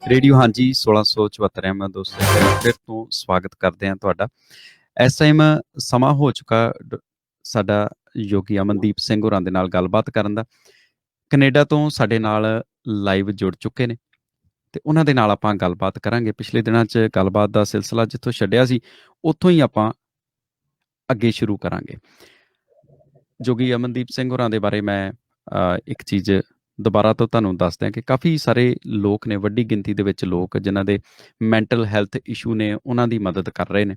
Radio ਹਾਂਜੀ 1674 ਮੈਂ ਦੋਸਤੋ ਫਿਰ ਤੋਂ ਸਵਾਗਤ ਕਰਦੇ ਹਾਂ ਤੁਹਾਡਾ। ਇਸ ਟਾਈਮ ਸਮਾਂ ਹੋ ਚੁੱਕਾ ਸਾਡਾ ਯੋਗੀ ਅਮਨਦੀਪ ਸਿੰਘ ਹੋਰਾਂ ਦੇ ਨਾਲ ਗੱਲਬਾਤ ਕਰਨ ਦਾ। ਕੈਨੇਡਾ ਤੋਂ ਸਾਡੇ ਨਾਲ ਲਾਈਵ ਜੁੜ ਚੁੱਕੇ ਨੇ ਅਤੇ ਉਹਨਾਂ ਦੇ ਨਾਲ ਆਪਾਂ ਗੱਲਬਾਤ ਕਰਾਂਗੇ। ਪਿਛਲੇ ਦਿਨਾਂ 'ਚ ਗੱਲਬਾਤ ਦਾ ਸਿਲਸਿਲਾ ਜਿੱਥੋਂ ਛੱਡਿਆ ਸੀ ਉੱਥੋਂ ਹੀ ਆਪਾਂ ਅੱਗੇ ਸ਼ੁਰੂ ਕਰਾਂਗੇ। ਜੋਗੀ ਅਮਨਦੀਪ ਸਿੰਘ ਹੋਰਾਂ ਦੇ ਬਾਰੇ ਮੈਂ ਇੱਕ ਚੀਜ਼ ਦੁਬਾਰਾ ਤੋਂ ਤੁਹਾਨੂੰ ਦੱਸਦੇ ਹਾਂ ਕਿ ਕਾਫੀ ਸਾਰੇ ਲੋਕ ਨੇ, ਵੱਡੀ ਗਿਣਤੀ ਦੇ ਵਿੱਚ ਲੋਕ ਜਿਨ੍ਹਾਂ ਦੇ ਮੈਂਟਲ ਹੈਲਥ ਇਸ਼ੂ ਨੇ, ਉਹਨਾਂ ਦੀ ਮਦਦ ਕਰ ਰਹੇ ਨੇ।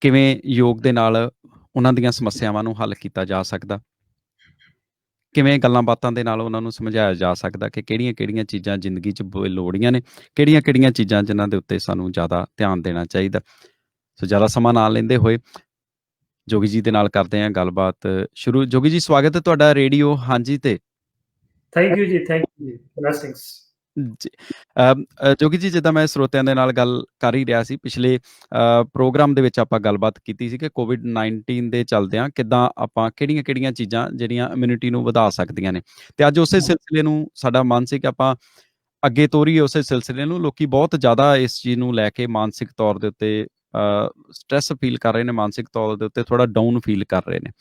ਕਿਵੇਂ ਯੋਗ ਦੇ ਨਾਲ ਉਹਨਾਂ ਦੀਆਂ ਸਮੱਸਿਆਵਾਂ ਨੂੰ ਹੱਲ ਕੀਤਾ ਜਾ ਸਕਦਾ, ਕਿਵੇਂ ਗੱਲਾਂ ਬਾਤਾਂ ਦੇ ਨਾਲ ਉਹਨਾਂ ਨੂੰ ਸਮਝਾਇਆ ਜਾ ਸਕਦਾ ਕਿ ਕਿਹੜੀਆਂ-ਕਿਹੜੀਆਂ ਚੀਜ਼ਾਂ ਜ਼ਿੰਦਗੀ 'ਚ ਲੋੜੀਆਂ ਨੇ, ਕਿਹੜੀਆਂ-ਕਿਹੜੀਆਂ ਚੀਜ਼ਾਂ ਜਿਨ੍ਹਾਂ ਦੇ ਉੱਤੇ ਸਾਨੂੰ ਜ਼ਿਆਦਾ ਧਿਆਨ ਦੇਣਾ ਚਾਹੀਦਾ। ਸੋ ਜ਼ਿਆਦਾ ਸਮਾਂ ਨਾ ਲੈਂਦੇ ਹੋਏ ਜੋਗੀ ਜੀ ਦੇ ਨਾਲ ਕਰਦੇ ਹਾਂ ਗੱਲਬਾਤ ਸ਼ੁਰੂ। ਜੋਗੀ ਜੀ, ਸਵਾਗਤ ਹੈ ਤੁਹਾਡਾ ਰੇਡੀਓ ਹਾਂਜੀ ਤੇ। ਥੈਂਕ ਯੂ ਜੀ, ਥੈਂਕ ਯੂ ਜੀ, ਬਲੈਸਿੰਗਸ ਜੀ। ਜੋਗੀ ਜੀ, ਜਿੱਦਾਂ ਮੈਂ ਸਰੋਤਿਆਂ ਦੇ ਨਾਲ ਗੱਲ ਕਰ ਹੀ ਰਿਹਾ ਸੀ, ਪਿਛਲੇ ਪ੍ਰੋਗਰਾਮ ਦੇ ਵਿੱਚ ਆਪਾਂ ਗੱਲਬਾਤ ਕੀਤੀ ਸੀ ਕਿ COVID-19 ਦੇ ਚੱਲਦਿਆਂ ਕਿੱਦਾਂ ਆਪਾਂ ਕਿਹੜੀਆਂ-ਕਿਹੜੀਆਂ ਚੀਜ਼ਾਂ ਜਿਹੜੀਆਂ ਇਮਿਊਨਿਟੀ ਨੂੰ ਵਧਾ ਸਕਦੀਆਂ ਨੇ, ਅਤੇ ਅੱਜ ਉਸੇ ਸਿਲਸਿਲੇ ਨੂੰ ਸਾਡਾ ਮਨ ਸੀ ਕਿ ਆਪਾਂ ਅੱਗੇ ਤੋਰੀਏ। ਉਸੇ ਸਿਲਸਿਲੇ ਨੂੰ ਲੋਕੀ ਬਹੁਤ ਜ਼ਿਆਦਾ ਇਸ ਚੀਜ਼ ਨੂੰ ਲੈ ਕੇ ਮਾਨਸਿਕ ਤੌਰ ਦੇ ਉੱਤੇ ਸਟਰੈਸ ਫੀਲ ਕਰ ਰਹੇ ਨੇ, ਮਾਨਸਿਕ ਤੌਰ ਦੇ ਉੱਤੇ ਥੋੜ੍ਹਾ ਡਾਊਨ ਫੀਲ ਕਰ ਰਹੇ ਨੇ।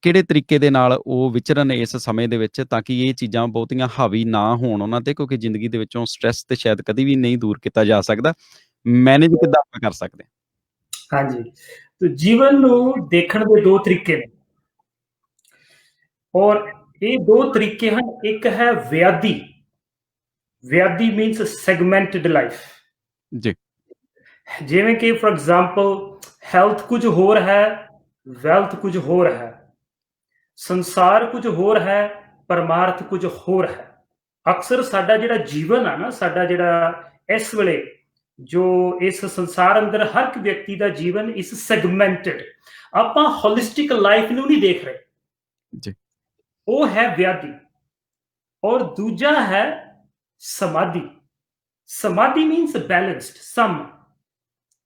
ਕਿਹੜੇ ਤਰੀਕੇ ਦੇ ਨਾਲ ਉਹ ਵਿਚਰਨ ਇਸ ਸਮੇਂ ਦੇ ਵਿੱਚ ਤਾਂ ਕਿ ਇਹ ਚੀਜ਼ਾਂ ਬਹੁਤੀਆਂ ਹਾਵੀ ਨਾ ਹੋਣ ਉਹਨਾਂ 'ਤੇ, ਕਿਉਂਕਿ ਜ਼ਿੰਦਗੀ ਦੇ ਵਿੱਚੋਂ ਸਟਰੈਸ ਤੇ ਸ਼ਾਇਦ ਕਦੀ ਵੀ ਨਹੀਂ ਦੂਰ ਕੀਤਾ ਜਾ ਸਕਦਾ। ਮੈਨੇਜ ਕਿੱਦਾਂ ਆਪਾਂ ਕਰ ਸਕਦੇ ਹਾਂ? ਹਾਂਜੀ, ਤੇ ਜੀਵਨ ਨੂੰ ਦੇਖਣ ਦੇ ਦੋ ਤਰੀਕੇ ਨੇ, ਔਰ ਇਹ ਦੋ ਤਰੀਕੇ ਹਨ। ਇੱਕ ਹੈ ਵਿਆਦੀ। ਵਿਆਦੀ ਮੀਨਸ ਸੈਗਮੈਂਟਡ ਲਾਈਫ। ਜੀ। ਜਿਵੇਂ ਕਿ ਫॉर ਐਗਜ਼ਾਮਪਲ ਹੈਲਥ ਕੁਝ ਹੋਰ ਹੈ, ਵੈਲਥ ਕੁਝ ਹੋਰ ਹੈ, ਸੰਸਾਰ ਕੁਝ ਹੋਰ ਹੈ, ਪਰਮਾਰਥ ਕੁਝ ਹੋਰ ਹੈ। ਅਕਸਰ ਸਾਡਾ ਜਿਹੜਾ ਜੀਵਨ ਆ ਨਾ, ਸਾਡਾ ਜਿਹੜਾ ਇਸ ਵੇਲੇ ਜੋ ਇਸ ਸੰਸਾਰ ਅੰਦਰ ਹਰ ਇੱਕ ਵਿਅਕਤੀ ਦਾ ਜੀਵਨ ਇਸ ਸੈਗਮੈਂਟਡ, ਆਪਾਂ ਹੋਲਿਸਟਿਕ ਲਾਈਫ ਨੂੰ ਨਹੀਂ ਦੇਖ ਰਹੇ ਜੀ। ਉਹ ਹੈ ਵਿਆਦੀ। ਔਰ ਦੂਜਾ ਹੈ ਸਮਾਧੀ। ਸਮਾਧੀ ਮੀਨਸ ਬੈਲੈਂਸਡ, ਸਮ,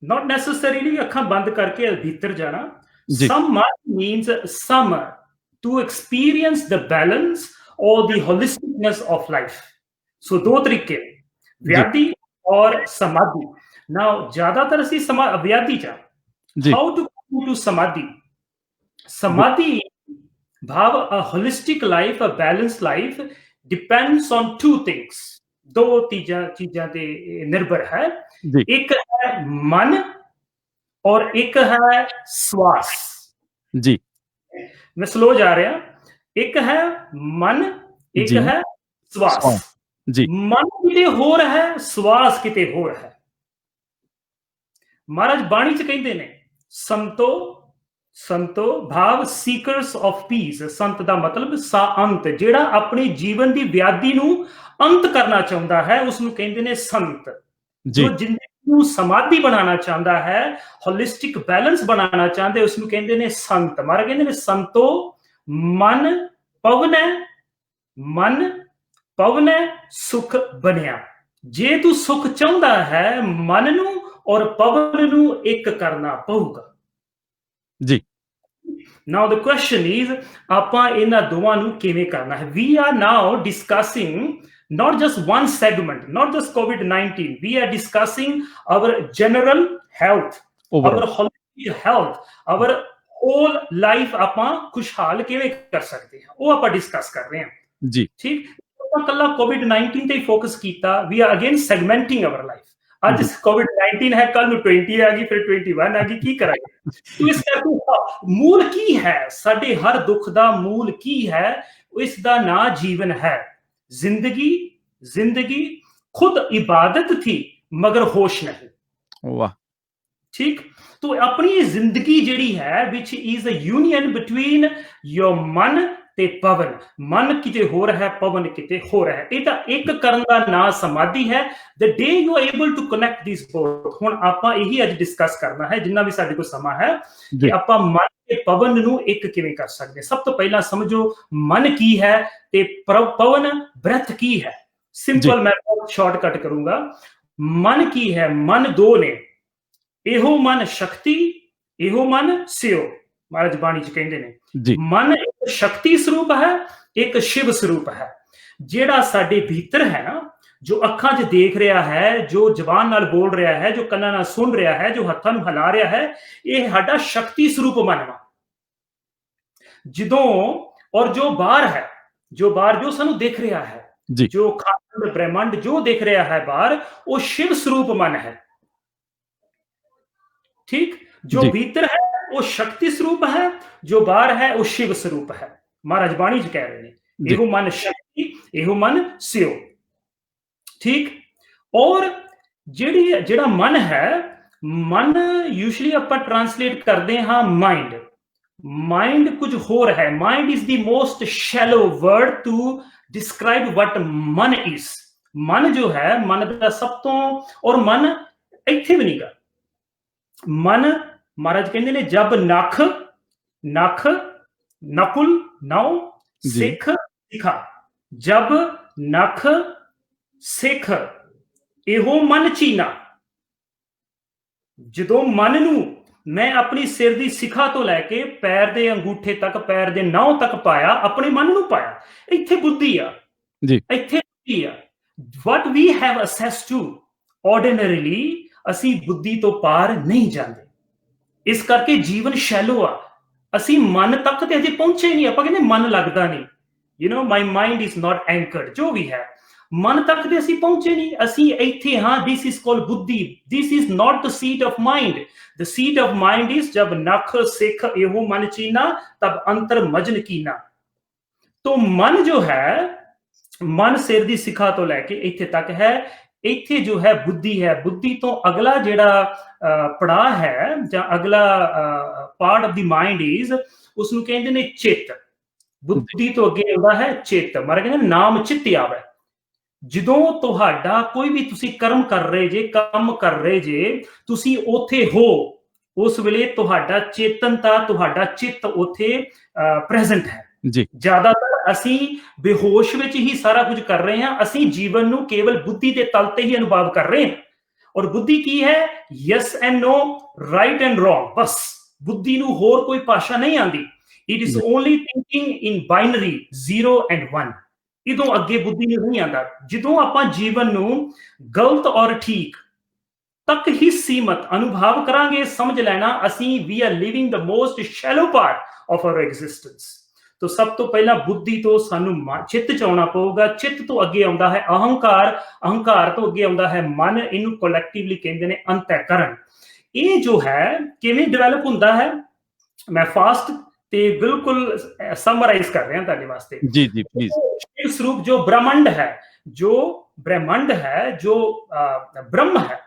not necessarily ਅੱਖਾਂ ਬੰਦ ਕਰਕੇ ਭੀਤਰ ਜਾਣਾ। Samadhi means sum, to experience the balance or the holisticness of life. So ਦੋ ਤਰੀਕੇ, ਵਿਆਦੀ ਔਰ ਸਮਾਧੀ। Now ਜ਼ਿਆਦਾਤਰ ਅਸੀਂ ਵਿਆਦੀ ਚ how to come to samadhi? Samadhi ਭਾਵ a holistic life, a balanced life depends on two things. ਦੋ ਚੀਜ਼ਾਂ ਤੇ ਨਿਰਭਰ ਹੈ। ਇੱਕ ਹੈ ਮਨ ਔਰ ਇੱਕ ਹੈ ਸਵਾਸ। ਜੀ, ਮੈਂ ਸਲੋ ਜਾ ਰਿਹਾ। ਇੱਕ ਹੈ ਮਨ, ਇੱਕ ਹੈ ਸਵਾਸ। ਜੀ, ਮਨ ਕਿਤੇ ਹੋਰ ਹੈ, ਸਵਾਸ ਕਿਤੇ ਹੋਰ ਹੈ। ਮਹਾਰਾਜ ਬਾਣੀ ਚ ਕਹਿੰਦੇ ਨੇ ਸੰਤੋ ਭਾਵ ਸੀਕਰਸ ਆਫ ਪੀਸ। ਸੰਤ ਦਾ ਮਤਲਬ ਅੰਤ, ਜਿਹੜਾ ਆਪਣੀ ਜੀਵਨ ਦੀ ਵਿਆਦੀ ਨੂੰ ਅੰਤ ਕਰਨਾ ਚਾਹੁੰਦਾ ਹੈ ਉਸਨੂੰ ਕਹਿੰਦੇ ਨੇ ਸੰਤ। ਜੋ ਜ਼ਿੰਦਗੀ ਨੂੰ ਸਮਾਧੀ ਬਣਾਉਣਾ ਚਾਹੁੰਦਾ ਹੈ, ਹੋਲਿਸਟਿਕ ਬੈਲੈਂਸ ਬਣਾਉਣਾ ਚਾਹੁੰਦੇ, ਉਸਨੂੰ ਕਹਿੰਦੇ ਨੇ ਸੰਤ। ਮਹਾਰਾਜ ਕਹਿੰਦੇ ਨੇ ਸੰਤੋ ਮਨ ਪਵਨੈ ਸੁਖ ਬਣਿਆ। ਜੇ ਤੂੰ ਸੁਖ ਚਾਹੁੰਦਾ ਹੈ, ਮਨ ਨੂੰ ਔਰ ਪਵਨ ਨੂੰ ਇੱਕ ਕਰਨਾ ਪਊਗਾ। ਜੀ। Now the question is, ਆਪਾਂ ਇਹਨਾਂ ਦੋਵਾਂ ਨੂੰ ਕਿਵੇਂ ਕਰਨਾ ਹੈ? We are now discussing not just one segment, not just COVID-19. We are discussing our general health, our holistic health, our whole life ਆਪਾਂ ਖੁਸ਼ਹਾਲ ਕਿਵੇਂ ਕਰ ਸਕਦੇ ਹਾਂ, ਉਹ ਆਪਾਂ ਡਿਸਕਸ ਕਰ ਰਹੇ ਹਾਂ। ਜੀ, ਠੀਕ। ਆਪਾਂ ਕੱਲਾ COVID-19 ਤੇ ਹੀ ਫੋਕਸ ਕੀਤਾ। We are again segmenting our life. ਅੱਜ COVID-19 ਹੈ, ਕੱਲ ਨੂੰ 20 ਆ ਗਈ, ਫਿਰ 21 ਆ ਗਈ, ਕੀ ਕਰਾਂਗੇ? ਇਸ ਕਰਕੇ ਮੂਲ ਕੀ ਹੈ? ਸਾਡੇ ਹਰ ਦੁੱਖ ਦਾ ਮੂਲ ਕੀ ਹੈ? ਇਸ ਦਾ ਨਾਂ ਜੀਵਨ ਹੈ। जिंदगी खुद इबादत थी मगर होश नहीं। वाह। ठीक। तो अपनी जिंदगी जिहड़ी है which is a union between your मन ਤੇ ਪਵਨ। ਮਨ ਕਿਤੇ ਹੋਰ ਹੈ, ਪਵਨ ਕਿਤੇ ਹੋਰ ਹੈ। ਇਹ ਤਾਂ ਇੱਕ ਕਰਨ ਦਾ ਨਾਂ ਸਮਾਧੀ ਹੈ। The day you are able to connect these both। ਹੁਣ ਆਪਾਂ ਇਹੀ ਅੱਜ ਡਿਸਕਸ ਕਰਨਾ ਹੈ, ਜਿੰਨਾ ਵੀ ਸਾਡੇ ਕੋਲ ਸਮਾਂ ਹੈ, ਕਿ ਆਪਾਂ ਮਨ ਤੇ ਪਵਨ ਨੂੰ ਇੱਕ ਕਿਵੇਂ ਕਰ ਸਕਦੇ। ਸਭ ਤੋਂ ਪਹਿਲਾਂ ਸਮਝੋ ਮਨ ਕੀ ਹੈ ਤੇ ਪਵਨ ਬ੍ਰੈਥ ਕੀ ਹੈ। ਸਿੰਪਲ, ਮੈਂ ਬਹੁਤ ਸ਼ਾਰਟਕਟ ਕਰੂੰਗਾ। ਮਨ ਕੀ ਹੈ? ਮਨ ਦੋ ਨੇ, ਇਹੋ ਮਨ ਸ਼ਕਤੀ, ਇਹੋ ਮਨ ਸਿਓ। महाराज बाणी च कहंदे ने जी मन एक शक्ति स्वरूप है, एक शिव स्वरूप है। जेड़ा साडे भीतर है ना, जो अखां च देख रहा है, जो जबान नाल बोल रहा है, जो कन्नां नाल सुन रहा है, जो हत्थां नूं हिला रहा है, ये साडा शक्ति स्वरूप मन वा। जदों और जो बाहर है, जो बाहर जो सानू दिख रहा है, जी जो खांड ब्रह्मांड जो दिख रहा है बाहर, वो शिव स्वरूप मन है। ठीक, जो जी भीतर है वो शक्ति स्वरूप है, जो बाहर है वो शिव स्वरूप है। महाराज बाणी च कह रहे हैं जी एहो मन शक्ति, एहो मन शिव। ठीक, और जेड़ा मन है, मन यूजुअली ਆਪਾਂ ट्रांसलेट करते हाँ माइंड। माइंड कुछ होर है। Mind is the most shallow word to describe what मन इज। मन जो है, मन का सब तो, और मन इत्थे भी नहीं गा। मन महाराज कहते ने जब नख नख नकुल नौ जी सिख सिखा, जब नख सिख एहो मन चीना। जदों मन नू मैं अपनी सिर दी सिखा तो लैके पैर दे अंगूठे तक, पैर दे नौ तक पाया, अपने मन नू पाया। इत्थे बुद्धि आ, जी इत्थे बुद्धि आ। What we have access to ordinarily, ਅਸੀਂ बुद्धि तो पार नहीं जाते। इस करके जीवन शैलो आ। ਅਸੀਂ मन तक ते अजे पहुंचे नहीं। ਆਪਾਂ ਕਹਿੰਦੇ मन लगदा नहीं, you know, my mind is not anchored, जो भी है मन तक ਤੇ ਅਸੀਂ ਪਹੁੰਚੇ ਨਹੀਂ। ਅਸੀਂ ਇੱਥੇ ਹਾਂ। this is called बुद्धि। this is not the seat of mind. the seat of mind is जब नख सिख एहो मन चीना, तब अंतर मजन कीना। तो मन जो है, मन सिर दी सिखा तो लैके इत्थे तक है। इत्थे जो है बुद्धि है। बुद्धि तो अगला जेड़ा पड़ा है, जां अगला part of the mind is, उसनूं कहंदे ने चित्त। बुद्धि तो अगे आउंदा है चित्त। मारे कहंदे नाम चित्त आवे। ਜਦੋਂ ਤੁਹਾਡਾ ਕੋਈ ਵੀ ਤੁਸੀਂ ਕਰਮ ਕਰ ਰਹੇ ਜੇ, ਕੰਮ ਕਰ ਰਹੇ ਜੇ, ਤੁਸੀਂ ਉੱਥੇ ਹੋ, ਉਸ ਵੇਲੇ ਤੁਹਾਡਾ ਚੇਤਨਤਾ, ਤੁਹਾਡਾ ਚਿੱਤ ਉੱਥੇ ਪ੍ਰੈਜ਼ੈਂਟ ਹੈ। जी ਜ਼ਿਆਦਾਤਰ ਅਸੀਂ ਬੇਹੋਸ਼ ਵਿੱਚ ਹੀ ਸਾਰਾ ਕੁਝ ਕਰ ਰਹੇ ਹਾਂ। ਅਸੀਂ ਜੀਵਨ ਨੂੰ ਕੇਵਲ ਬੁੱਧੀ ਦੇ ਤਲ ਤੇ ਹੀ ਅਨੁਭਵ ਕਰ ਰਹੇ ਹਾਂ। ਔਰ ਬੁੱਧੀ ਕੀ ਹੈ? Yes and no, right and wrong. ਬਸ ਬੁੱਧੀ ਨੂੰ ਹੋਰ ਕੋਈ ਭਾਸ਼ਾ ਨਹੀਂ ਆਉਂਦੀ। It is only thinking in binary, 0 and 1। इदों अगे बुद्धि नहीं आता। जो आप जीवन नू गलत और ठीक तक ही सीमित अनुभव करांगे, समझ लेना असी we are living the most shallow part of our existence. तो सब तो पहला बुद्धि तो सानू चित्त च आउणा पऊगा। चित्त तो अगे आउंदा है अहंकार, अहंकार तो अगे आउंदा है मन। इनू कलैक्टिवली कहंदे ने अंतःकरण। ये जो है किवें डेवलप हुंदा है, मैं फास्ट ते बिल्कुल समराइज कर रहा तुहाडे वास्ते। जी जी प्लीज। शिव स्वरूप जो ब्रह्मांड है, जो ब्रह्मांड है, जो ब्रह्म है,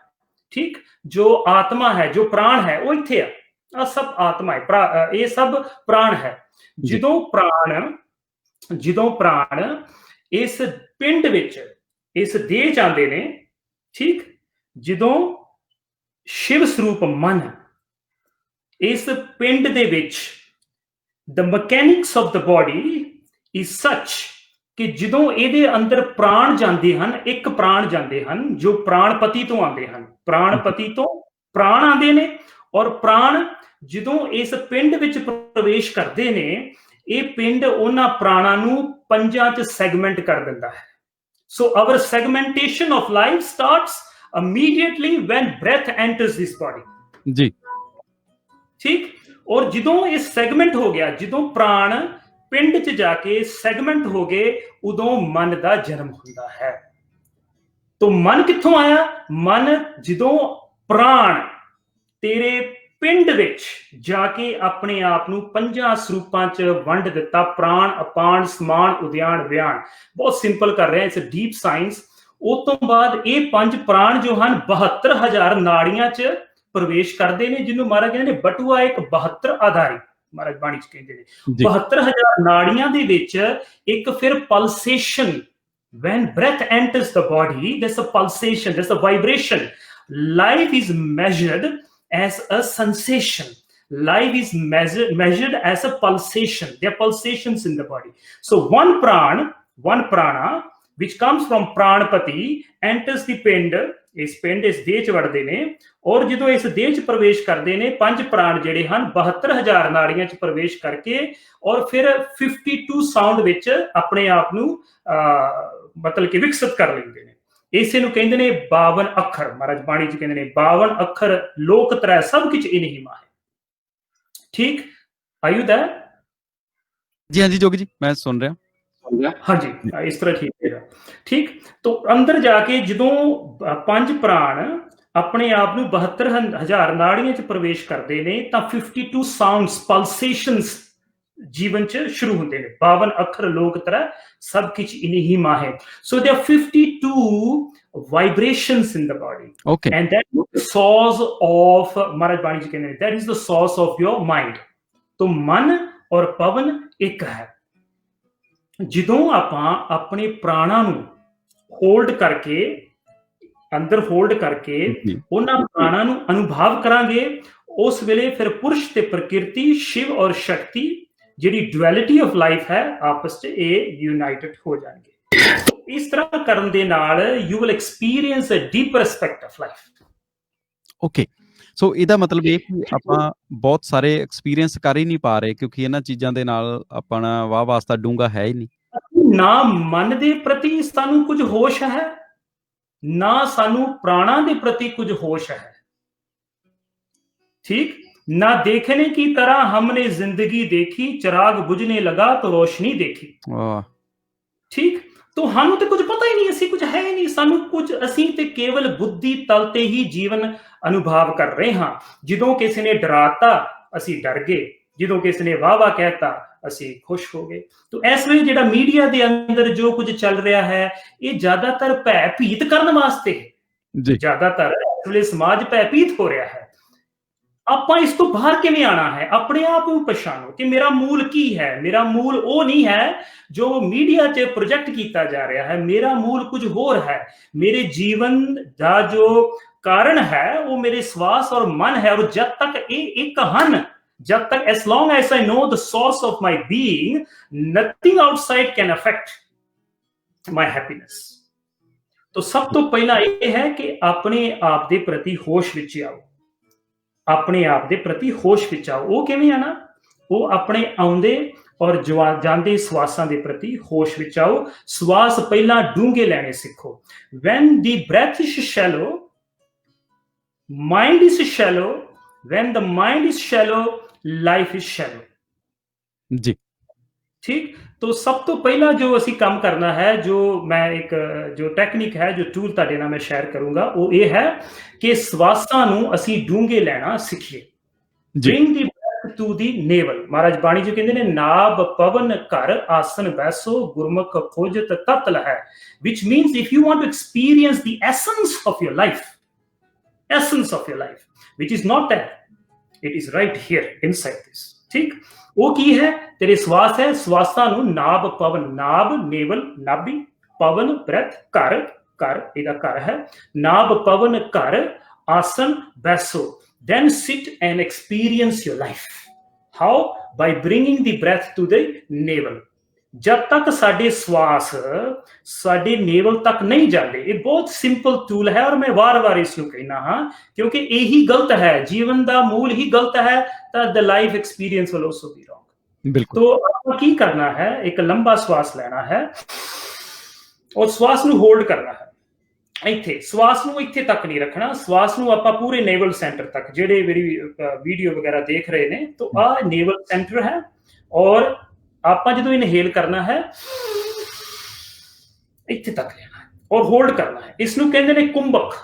ठीक, जो आत्मा है, जो प्राण है, वो इत्थे है। आ सब आत्मा है, ये सब प्राण है। ਜਦੋਂ प्राण इस पिंड विच, इस देह च आंदे ने, ठीक, ਜਦੋਂ शिव स्वरूप मन इस पिंड दे विच, the mechanics of the body is such कि ਜਦੋਂ ਇਹਦੇ ਅੰਦਰ ਪ੍ਰਾਣ ਜਾਂਦੇ ਹਨ, ਇੱਕ ਪ੍ਰਾਣ ਜਾਂਦੇ ਹਨ ਜੋ ਪ੍ਰਾਣਪਤੀ ਤੋਂ ਆਉਂਦੇ ਹਨ। ਪ੍ਰਾਣਪਤੀ ਤੋਂ ਪ੍ਰਾਣ ਆਉਂਦੇ ਨੇ, ਔਰ ਪ੍ਰਾਣ ਜਦੋਂ ਇਸ ਪਿੰਡ ਵਿੱਚ ਪ੍ਰਵੇਸ਼ ਕਰਦੇ ਨੇ, ਇਹ ਪਿੰਡ ਉਹਨਾਂ ਪ੍ਰਾਣਾਂ ਨੂੰ ਪੰਜਾਂ 'ਚ ਸੈਗਮੈਂਟ ਕਰ ਦਿੰਦਾ ਹੈ। So our segmentation of life starts immediately when breath enters this body. जी ठीक, और ਜਦੋਂ ਇਹ ਸੈਗਮੈਂਟ ਹੋ ਗਿਆ, ਜਦੋਂ ਪ੍ਰਾਣ ਪਿੰਡ 'ਚ ਜਾ ਕੇ ਸੈਗਮੈਂਟ ਹੋ ਗਏ, ਉਦੋਂ ਮਨ ਦਾ ਜਨਮ ਹੁੰਦਾ ਹੈ। तो मन कित्थों आया? मन ਜਦੋਂ ਪ੍ਰਾਣ ਤੇਰੇ ਪਿੰਡ ਵਿੱਚ ਜਾ ਕੇ ਆਪਣੇ ਆਪ ਨੂੰ ਪੰਜਾਂ ਸਰੂਪਾਂ 'ਚ ਵੰਡ ਦਿੱਤਾ। ਪ੍ਰਾਣ, ਅਪਾਨ, ਸਮਾਨ, ਉਦਿਆਨ, ਵਿਆਨ। ਬਹੁਤ ਸਿੰਪਲ ਕਰ ਰਿਹਾ, ਇਟਸ ਅ ਡੀਪ ਸਾਇੰਸ। ਉਸ ਤੋਂ ਬਾਅਦ ਇਹ ਪੰਜ ਪ੍ਰਾਣ ਜੋ ਹਨ 72,000 ਨਾੜੀਆਂ 'ਚ ਪ੍ਰਵੇਸ਼ ਕਰਦੇ ਨੇ, ਜਿਹਨੂੰ ਮਹਾਰਾਜ ਕਹਿੰਦੇ ਨੇ ਬਟੂਆ ਇੱਕ 72 ਆਧਾਰੀ। ਮਹਾਰਾਜ ਬਾਣੀ 'ਚ ਕਹਿੰਦੇ ਨੇ 72,000 ਨਾੜੀਆਂ ਦੇ ਵਿੱਚ ਇੱਕ ਫਿਰ ਪਲਸੇਸ਼ਨ। When breath enters the body, there's a pulsation, there's a vibration. Life is measured as a sensation. Life is measured as a pulsation. There are pulsations in the body. So one prana, which comes from pranapati, enters the pind, इस पिंड इस देह च वड़दे ने और जो इस देह च प्रवेश करते हैं 5 प्राण जिहड़े हन 72,000 नाड़ियां च प्रवेश करके और फिर 52 साउंड विच अपने आप नूं मतलब कि विकसित कर लेंदे ने। इसे नूं कहंदे ने 52 अखर, महाराज बाणी च कहंदे ने 52 अखर लोक त्रै सब किछ इन्हीं मां है। ठीक, आर यू दैट? जी हाँ जी जोगी जी, मैं सुन रहा। हाँ जी, इस तरह ठीक है। ठीक, तो अंदर जाके जो 5 प्राण अपने आप नूं 72,000 नाड़ियां च प्रवेश करते हैं तो 52 साउंड्स पल्सेशंस जीवन च शुरू होंगे ने। 52 अखर लोक त्रै सब किछ इन्हीं मां है। So there 52 vibrations in the body okay and that is the source of, Maharaj Bani ji कहते हैं that is the source of your mind. तो मन और पवन एक है। ਜਦੋਂ ਆਪਾਂ ਆਪਣੇ ਪ੍ਰਾਣਾਂ ਨੂੰ ਹੋਲਡ ਕਰਕੇ ਅੰਦਰ ਹੋਲਡ ਕਰਕੇ ਜੀ ਉਹਨਾਂ ਪ੍ਰਾਣਾਂ ਨੂੰ ਅਨੁਭਵ ਕਰਾਂਗੇ ਉਸ ਵੇਲੇ ਫਿਰ ਪੁਰਸ਼ ਤੇ ਪ੍ਰਕਿਰਤੀ ਸ਼ਿਵ ਔਰ ਸ਼ਕਤੀ ਜਿਹੜੀ ਡੁਅਲਿਟੀ ਆਫ ਲਾਈਫ ਹੈ ਆਪਸ ਚ ਇਹ ਯੂਨਾਈਟਡ ਹੋ ਜਾਣਗੇ। ਇਸ ਤਰ੍ਹਾਂ ਕਰਨ ਦੇ ਨਾਲ you will experience a deep respect of life. Okay so ਇਹਦਾ ਮਤਲਬ ਇਹ ਕਿ ਆਪਾਂ ਬਹੁਤ ਸਾਰੇ ਐਕਸਪੀਰੀਅੰਸ ਕਰ ਹੀ ਨਹੀਂ ਪਾ ਰਹੇ ਕਿਉਂਕਿ ਇਹਨਾਂ ਚੀਜ਼ਾਂ ਦੇ ਨਾਲ ਆਪਣਾ ਵਾਹ ਵਾਸਤਾ ਡੂੰਘਾ ਹੈ ਹੀ ਨਹੀਂ। ਨਾ ਮਨ ਦੇ ਪ੍ਰਤੀ ਸਾਨੂੰ ਕੁਝ ਹੋਸ਼ ਹੈ ਨਾ ਸਾਨੂੰ ਪ੍ਰਾਣਾਂ ਦੇ ਪ੍ਰति कुछ होश है। ठीक, ना देखने की तरह हमने जिंदगी देखी, चिराग बुझने लगा तो रोशनी देखी। ठीक, तो ਸਾਨੂੰ ਤੇ ਕੁਝ ਪਤਾ ਹੀ ਨਹੀਂ, ਅਸੀਂ ਕੁਝ ਹੈ ਹੀ ਨਹੀਂ, ਸਾਨੂੰ ਕੁਝ ਅਸੀਂ ਤੇ ਕੇਵਲ ਬੁੱਧੀ ਤਲ ਤੇ ਹੀ ਜੀਵਨ ਅਨੁਭਵ ਕਰ ਰਹੇ ਹਾਂ। ਜਦੋਂ ਕਿਸੇ ਨੇ ਡਰਾਤਾ ਅਸੀਂ ਡਰ ਗਏ, ਜਦੋਂ ਕਿਸੇ ਨੇ ਵਾਹ ਵਾਹ ਕਹਿਤਾ ਅਸੀਂ ਖੁਸ਼ ਹੋ ਗਏ। तो इस वे ਜਿਹੜਾ ਮੀਡੀਆ ਦੇ ਅੰਦਰ ਜੋ ਕੁਝ ਚੱਲ ਰਿਹਾ ਹੈ ਇਹ ਜ਼ਿਆਦਾਤਰ ਭੈ ਭੀਤ ਕਰਨ ਵਾਸਤੇ ਹੈ। ਜ਼ਿਆਦਾਤਰ ਇਸ ਵੇਲੇ ਸਮਾਜ ਭੈਭੀਤ ਹੋ ਰਿਹਾ ਹੈ। ਆਪਾਂ ਇਸ ਤੋਂ ਬਾਹਰ ਕਿਵੇਂ ਆਣਾ ਹੈ? ਆਪਣੇ ਆਪ ਨੂੰ ਪਛਾਣੋ ਕਿ ਮੇਰਾ ਮੂਲ ਕੀ ਹੈ। ਮੇਰਾ ਮੂਲ ਉਹ ਨਹੀਂ ਹੈ ਜੋ ਮੀਡੀਆ 'ਚ ਪ੍ਰੋਜੈਕਟ ਕੀਤਾ ਜਾ ਰਿਹਾ ਹੈ। ਮੇਰਾ ਮੂਲ ਕੁਝ ਹੋਰ ਹੈ। ਮੇਰੇ ਜੀਵਨ ਦਾ ਜੋ ਕਾਰਨ ਹੈ ਉਹ ਮੇਰੇ ਸਵਾਸ ਔਰ ਮਨ ਹੈ। ਔਰ ਜਦ ਤੱਕ ਇਹ ਇੱਕ ਹਨ, जब तक as long as I know the source of my being, nothing outside can affect my happiness। तो सब तो पहला ये है कि अपने आप दे प्रति होश विच आओ। अपने आप दे प्रति होश विच आओ। वो किवें आना? वो अपने आउंदे और जांदे श्वासां दे प्रति होश विच आओ। श्वास पहला डूंगे लेने सीखो। When the breath is shallow, mind is shallow। When the mind is shallow, life is shallow. जी ठीक, तो सब तो पहला जो असी काम करना है, जो मैं एक जो टेक्निक है, जो टूल तुहाडे नाल मैं शेयर करूंगा वो ये है कि श्वासां नूं असी डूंगे लेना सीखिए। Bring the breath to the navel. Maharaj Bani ji कहंदे ने नाभ पवन घर आसन बैसो गुरमुख खोजत तत्ल है, which means if you want to experience the essence of your life, which is not there, it is right here inside this। ठीक, वो की है? तेरे श्वास है। श्वासां नूं नाभ पवन, नाभ नेवल नाभि, पवन ब्रेथ, घर घर एदा घर है, नाभ पवन घर आसन बैसो। then sit and experience your life। how? by bringing the breath to the navel। जब तक साडे श्वास साडे नेवल तक नहीं जाते, ये बहुत सिंपल टूल है और मैं वार वार इसनूं कहना हाँ क्योंकि यही गलत है। जीवन का मूल ही गलत है तो the life experience will also be wrong. बिल्कुल। तो आपको की करना है? एक लंबा श्वास लेना है और श्वास नूं होल्ड करना है। इत्थे श्वास नूं इत्थे तक नहीं रखना। श्वास नूं आपां पूरे नेवल सेंटर तक, जेडे मेरी वीडियो वगैरह देख रहे ने तो आ नेवल सेंटर है और आप जो इनहेल करना है इत्थे तक लेना है और होल्ड करना है। इसनूं कहंदे ने कुंभक।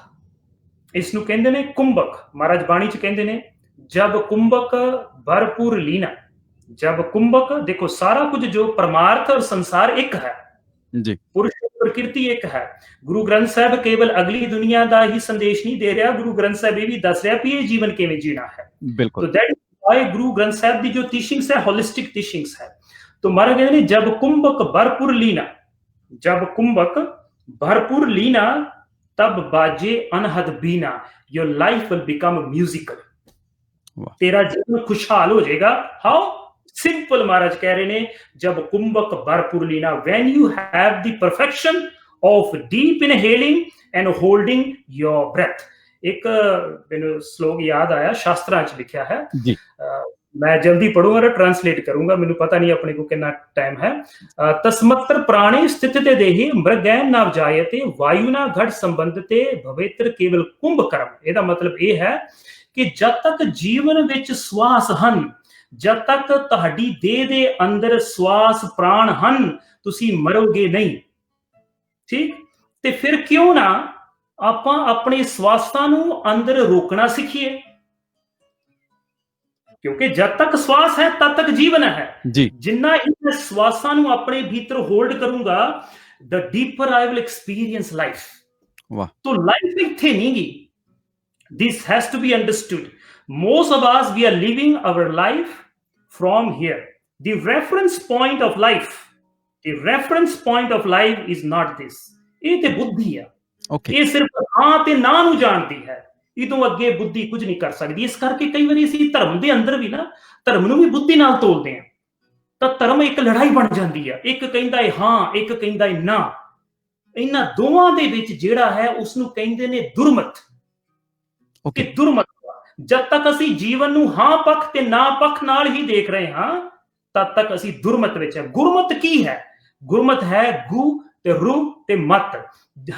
इसनूं कहंदे ने कुंभक। महाराज बाणी च कहंदे ने जब कुंभक भरपूर लीना। जब कुंभक, देखो सारा कुछ जो परमार्थ और संसार एक है जी, पुरुष प्रकृति एक है। गुरु ग्रंथ साहब केवल अगली दुनिया का ही संदेश नहीं दे रहा, गुरु ग्रंथ साहब ये भी दस रहा कि ये जीवन किवें जीना है। बिल्कुल। तो दैट वाई गुरु ग्रंथ साहब की जो टीचिंग्स है होलिस्टिक टीचिंग्स है। तो महाराज कहते हैं जब कुंभक भरपूर लीना, जब कुंभक भरपूर लीना तब बाजे अनहद बीना। Your life will become musical. तेरा जीवन खुशहाल हो जाएगा। हाउ? सिंपल। महाराज कह रहे ने जब कुंभक भरपूर लीना, when you have the perfection of deep inhaling and holding your breath. एक मैंने श्लोक याद आया, शास्त्रां च लिखा है, जी मैं जल्दी पढ़ूंगा और ट्रांसलेट करूंगा, मैंने पता नहीं अपने को कितना टाइम है। तस्मत्र प्राणे स्थितते देहि मृगैन नाव जायते वायुना घट संबंधते भवेत्र केवल कुंभकर्म। ਇਹਦਾ ਮਤਲਬ ਇਹ ਹੈ ਕਿ ਜਦ ਤੱਕ ਜੀਵਨ ਵਿੱਚ ਸਵਾਸ ਹਨ, ਜਦ ਤੱਕ ਤੁਹਾਡੀ ਦੇਹ ਦੇ ਅੰਦਰ ਸਵਾਸ ਪ੍ਰਾਣ ਹਨ, ਤੁਸੀਂ ਮਰੋਗੇ ਨਹੀਂ। ਠੀਕ, ਤੇ ਫਿਰ ਕਿਉਂ ਨਾ ਆਪਾਂ ਆਪਣੇ ਸਵਾਸਾਂ ਨੂੰ ਅੰਦਰ ਰੋਕਣਾ ਸਿੱਖੀਏ, ਕਿਉਂਕਿ ਜਦ ਤੱਕ ਸਵਾਸ ਹੈ ਤਦ ਤੱਕ ਜੀਵਨ ਹੈ ਜੀ ਜਿੰਨਾ ਇਹ ਸਵਾਸਾਂ ਨੂੰ ਆਪਣੇ ਭੀਤਰ ਹੋਲਡ ਕਰੂੰਗਾ, the deeper I will experience life. ਵਾਹ तो life ਇੱਥੇ ਨਹੀਂ ਗੀ। This has to be understood. Most of us, we are living our life from here. The reference point of life, the reference point of life is not this. ਇਹ ਤੇ ਬੁੱਧੀ ਆ, okay ਇਹ ਸਿਰਫ ਹਾਂ ਤੇ ਨਾ ਨੂੰ ਜਾਣਦੀ ਹੈ, ਇਦੋਂ ਅੱਗੇ ਬੁੱਧੀ ਕੁਝ ਨਹੀਂ ਕਰ ਸਕਦੀ। ਇਸ ਕਰਕੇ ਕਈ ਵਾਰੀ ਅਸੀਂ ਧਰਮ ਦੇ ਅੰਦਰ ਵੀ ਨਾ ਧਰਮ ਨੂੰ ਵੀ ਬੁੱਧੀ ਨਾਲ ਤੋਲਦੇ ਹਾਂ, ਤਾਂ ਧਰਮ ਇੱਕ ਲੜਾਈ ਬਣ ਜਾਂਦੀ ਆ। ਇੱਕ ਕਹਿੰਦਾ ਹੈ ਹਾਂ, ਇੱਕ ਕਹਿੰਦਾ ਹੈ ਨਾ। ਇਹਨਾਂ ਦੋਵਾਂ ਦੇ ਵਿੱਚ ਜਿਹੜਾ ਹੈ ਉਸ ਨੂੰ ਕਹਿੰਦੇ ਨੇ ਦੁਰਮਤ। ਓਕੇ ਕਿ ਦੁਰਮਤ ਜਦ ਤੱਕ ਅਸੀਂ ਜੀਵਨ ਨੂੰ ਹਾਂ ਪੱਖ ਤੇ ਨਾ ਪੱਖ ਨਾਲ ਹੀ ਦੇਖ ਰਹੇ ਹਾਂ, ਤਦ ਤੱਕ ਅਸੀਂ ਦੁਰਮਤ ਵਿੱਚ ਹੈ। ਗੁਰਮਤ ਕੀ ਹੈ? ਗੁਰਮਤ ਹੈ ਗੁ ਤੇ ਰੂ ਤੇ ਮਤ,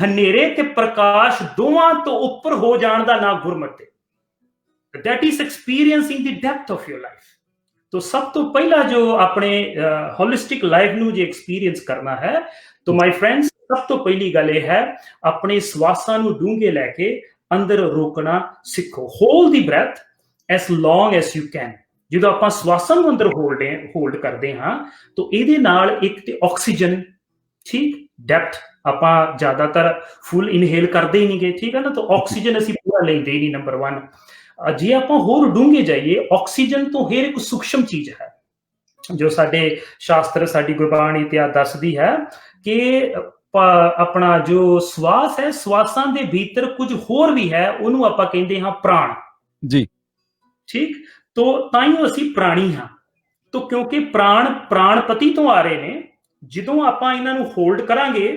ਹਨੇਰੇ ਤੇ ਪ੍ਰਕਾਸ਼ ਦੋਵਾਂ ਤੋਂ ਉੱਪਰ ਹੋ ਜਾਣ ਦਾ ਨਾਂ ਗੁਰਮਤ ਹੈ। that is experiencing the depth of your life. तो सब तो पहला जो अपने होलिस्टिक लाइफ ਨੂੰ ਜੇ ਐਕਸਪੀਰੀਅੰਸ ਕਰਨਾ ਹੈ, तो माय फ्रेंड्स ਸਭ ਤੋਂ ਪਹਿਲੀ ਗੱਲ ਇਹ ਹੈ ਆਪਣੇ ਸਵਾਸਾਂ ਨੂੰ ਡੂੰਘੇ ਲੈ ਕੇ ਅੰਦਰ ਰੋਕਣਾ ਸਿੱਖੋ। Hold the breath S long S you can. ਜਦੋਂ ਆਪਾਂ ਸਵਾਸਾਂ ਨੂੰ ਅੰਦਰ ਹੋਲਡ ਕਰਦੇ ਹਾਂ, ਤਾਂ ਇਹਦੇ ਨਾਲ ਇੱਕ ਤੇ ਆਕਸੀਜਨ, ਠੀਕ, ਡੈਪਥ ਆਪਾਂ ਜ਼ਿਆਦਾਤਰ ਫੁੱਲ ਇਨਹੇਲ ਕਰਦੇ ਹੀ ਨਹੀਂਗੇ, ਠੀਕ ਹੈ ਨਾ, ਤਾਂ ਆਕਸੀਜਨ ਅਸੀਂ ਪੂਰਾ ਲੈਂਦੇ ਹੀ ਨਹੀਂ, ਨੰਬਰ 1। ਜੇ ਆਪਾਂ ਹੋਰ ਡੂੰਘੇ ਜਾਈਏ, ਆਕਸੀਜਨ ਤੋਂ ਹਰ ਇੱਕ ਸੂਖਸ਼ਮ ਚੀਜ਼ ਹੈ ਜੋ ਸਾਡੇ ਸ਼ਾਸਤਰ, ਸਾਡੀ ਗੁਰਬਾਣੀ ਇਤਿਹਾਸ ਦੱਸਦੀ ਹੈ ਕਿ ਆਪਣਾ ਜੋ ਸਵਾਸ ਹੈ, ਸਵਾਸਾਂ ਦੇ ਭੀਤਰ ਕੁਝ ਹੋਰ ਵੀ ਹੈ, ਉਹਨੂੰ ਆਪਾਂ ਕਹਿੰਦੇ ਹਾਂ ਪ੍ਰਾਣ। ਜੀ ਠੀਕ, ਤਾਂ ਹੀ ਅਸੀਂ ਪ੍ਰਾਣੀ ਹਾਂ। ਤਾਂ ਕਿਉਂਕਿ ਪ੍ਰਾਣ ਪ੍ਰਾਣਪਤੀ ਤੋਂ ਆ ਰਹੇ ਨੇ, ਜਦੋਂ ਆਪਾਂ ਇਹਨਾਂ ਨੂੰ ਹੋਲਡ ਕਰਾਂਗੇ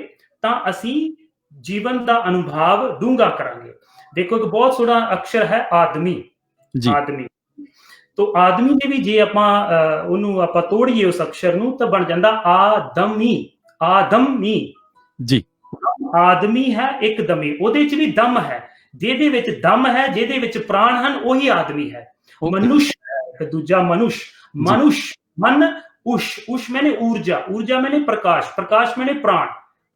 ਤਾਂ ਅਸੀਂ ਜੀਵਨ ਦਾ ਅਨੁਭਵ ਡੂੰਘਾ ਕਰਾਂਗੇ। ਦੇਖੋ ਇੱਕ ਬਹੁਤ ਸੋਹਣਾ ਅਕਸ਼ਰ ਹੈ ਆਦਮੀ। ਜੀ ਆਦਮੀ, ਤਾਂ ਆਦਮੀ ਦੇ ਵੀ ਜੇ ਆਪਾਂ ਉਹਨੂੰ ਆਪਾਂ ਤੋੜੀਏ ਉਸ ਅਕਸ਼ਰ ਨੂੰ, ਤਾਂ ਬਣ ਜਾਂਦਾ ਆਦਮੀ। ਆਦਮੀ ਜੀ ਆਦਮੀ ਹੈ ਇੱਕਦਮੀ, ਉਹਦੇ ਚ ਵੀ ਦਮ ਹੈ, ਜਿਹਦੇ ਵਿੱਚ ਦਮ ਹੈ, ਜਿਹਦੇ ਵਿੱਚ ਪ੍ਰਾਣ ਹਨ, ਉਹੀ ਆਦਮੀ ਹੈ। ਮਨੁਸ਼ ਹੈ ਦੂਜਾ, ਮਨੁਸ਼। ਮਨੁਸ਼ ਮਨ ਉਸ਼, ਉਸ਼ ਮੈਨੇ ਊਰਜਾ, ਊਰਜਾ ਮੈਨੇ ਪ੍ਰਕਾਸ਼, ਪ੍ਰਕਾਸ਼ ਮੈਨੇ ਪ੍ਰਾਣ।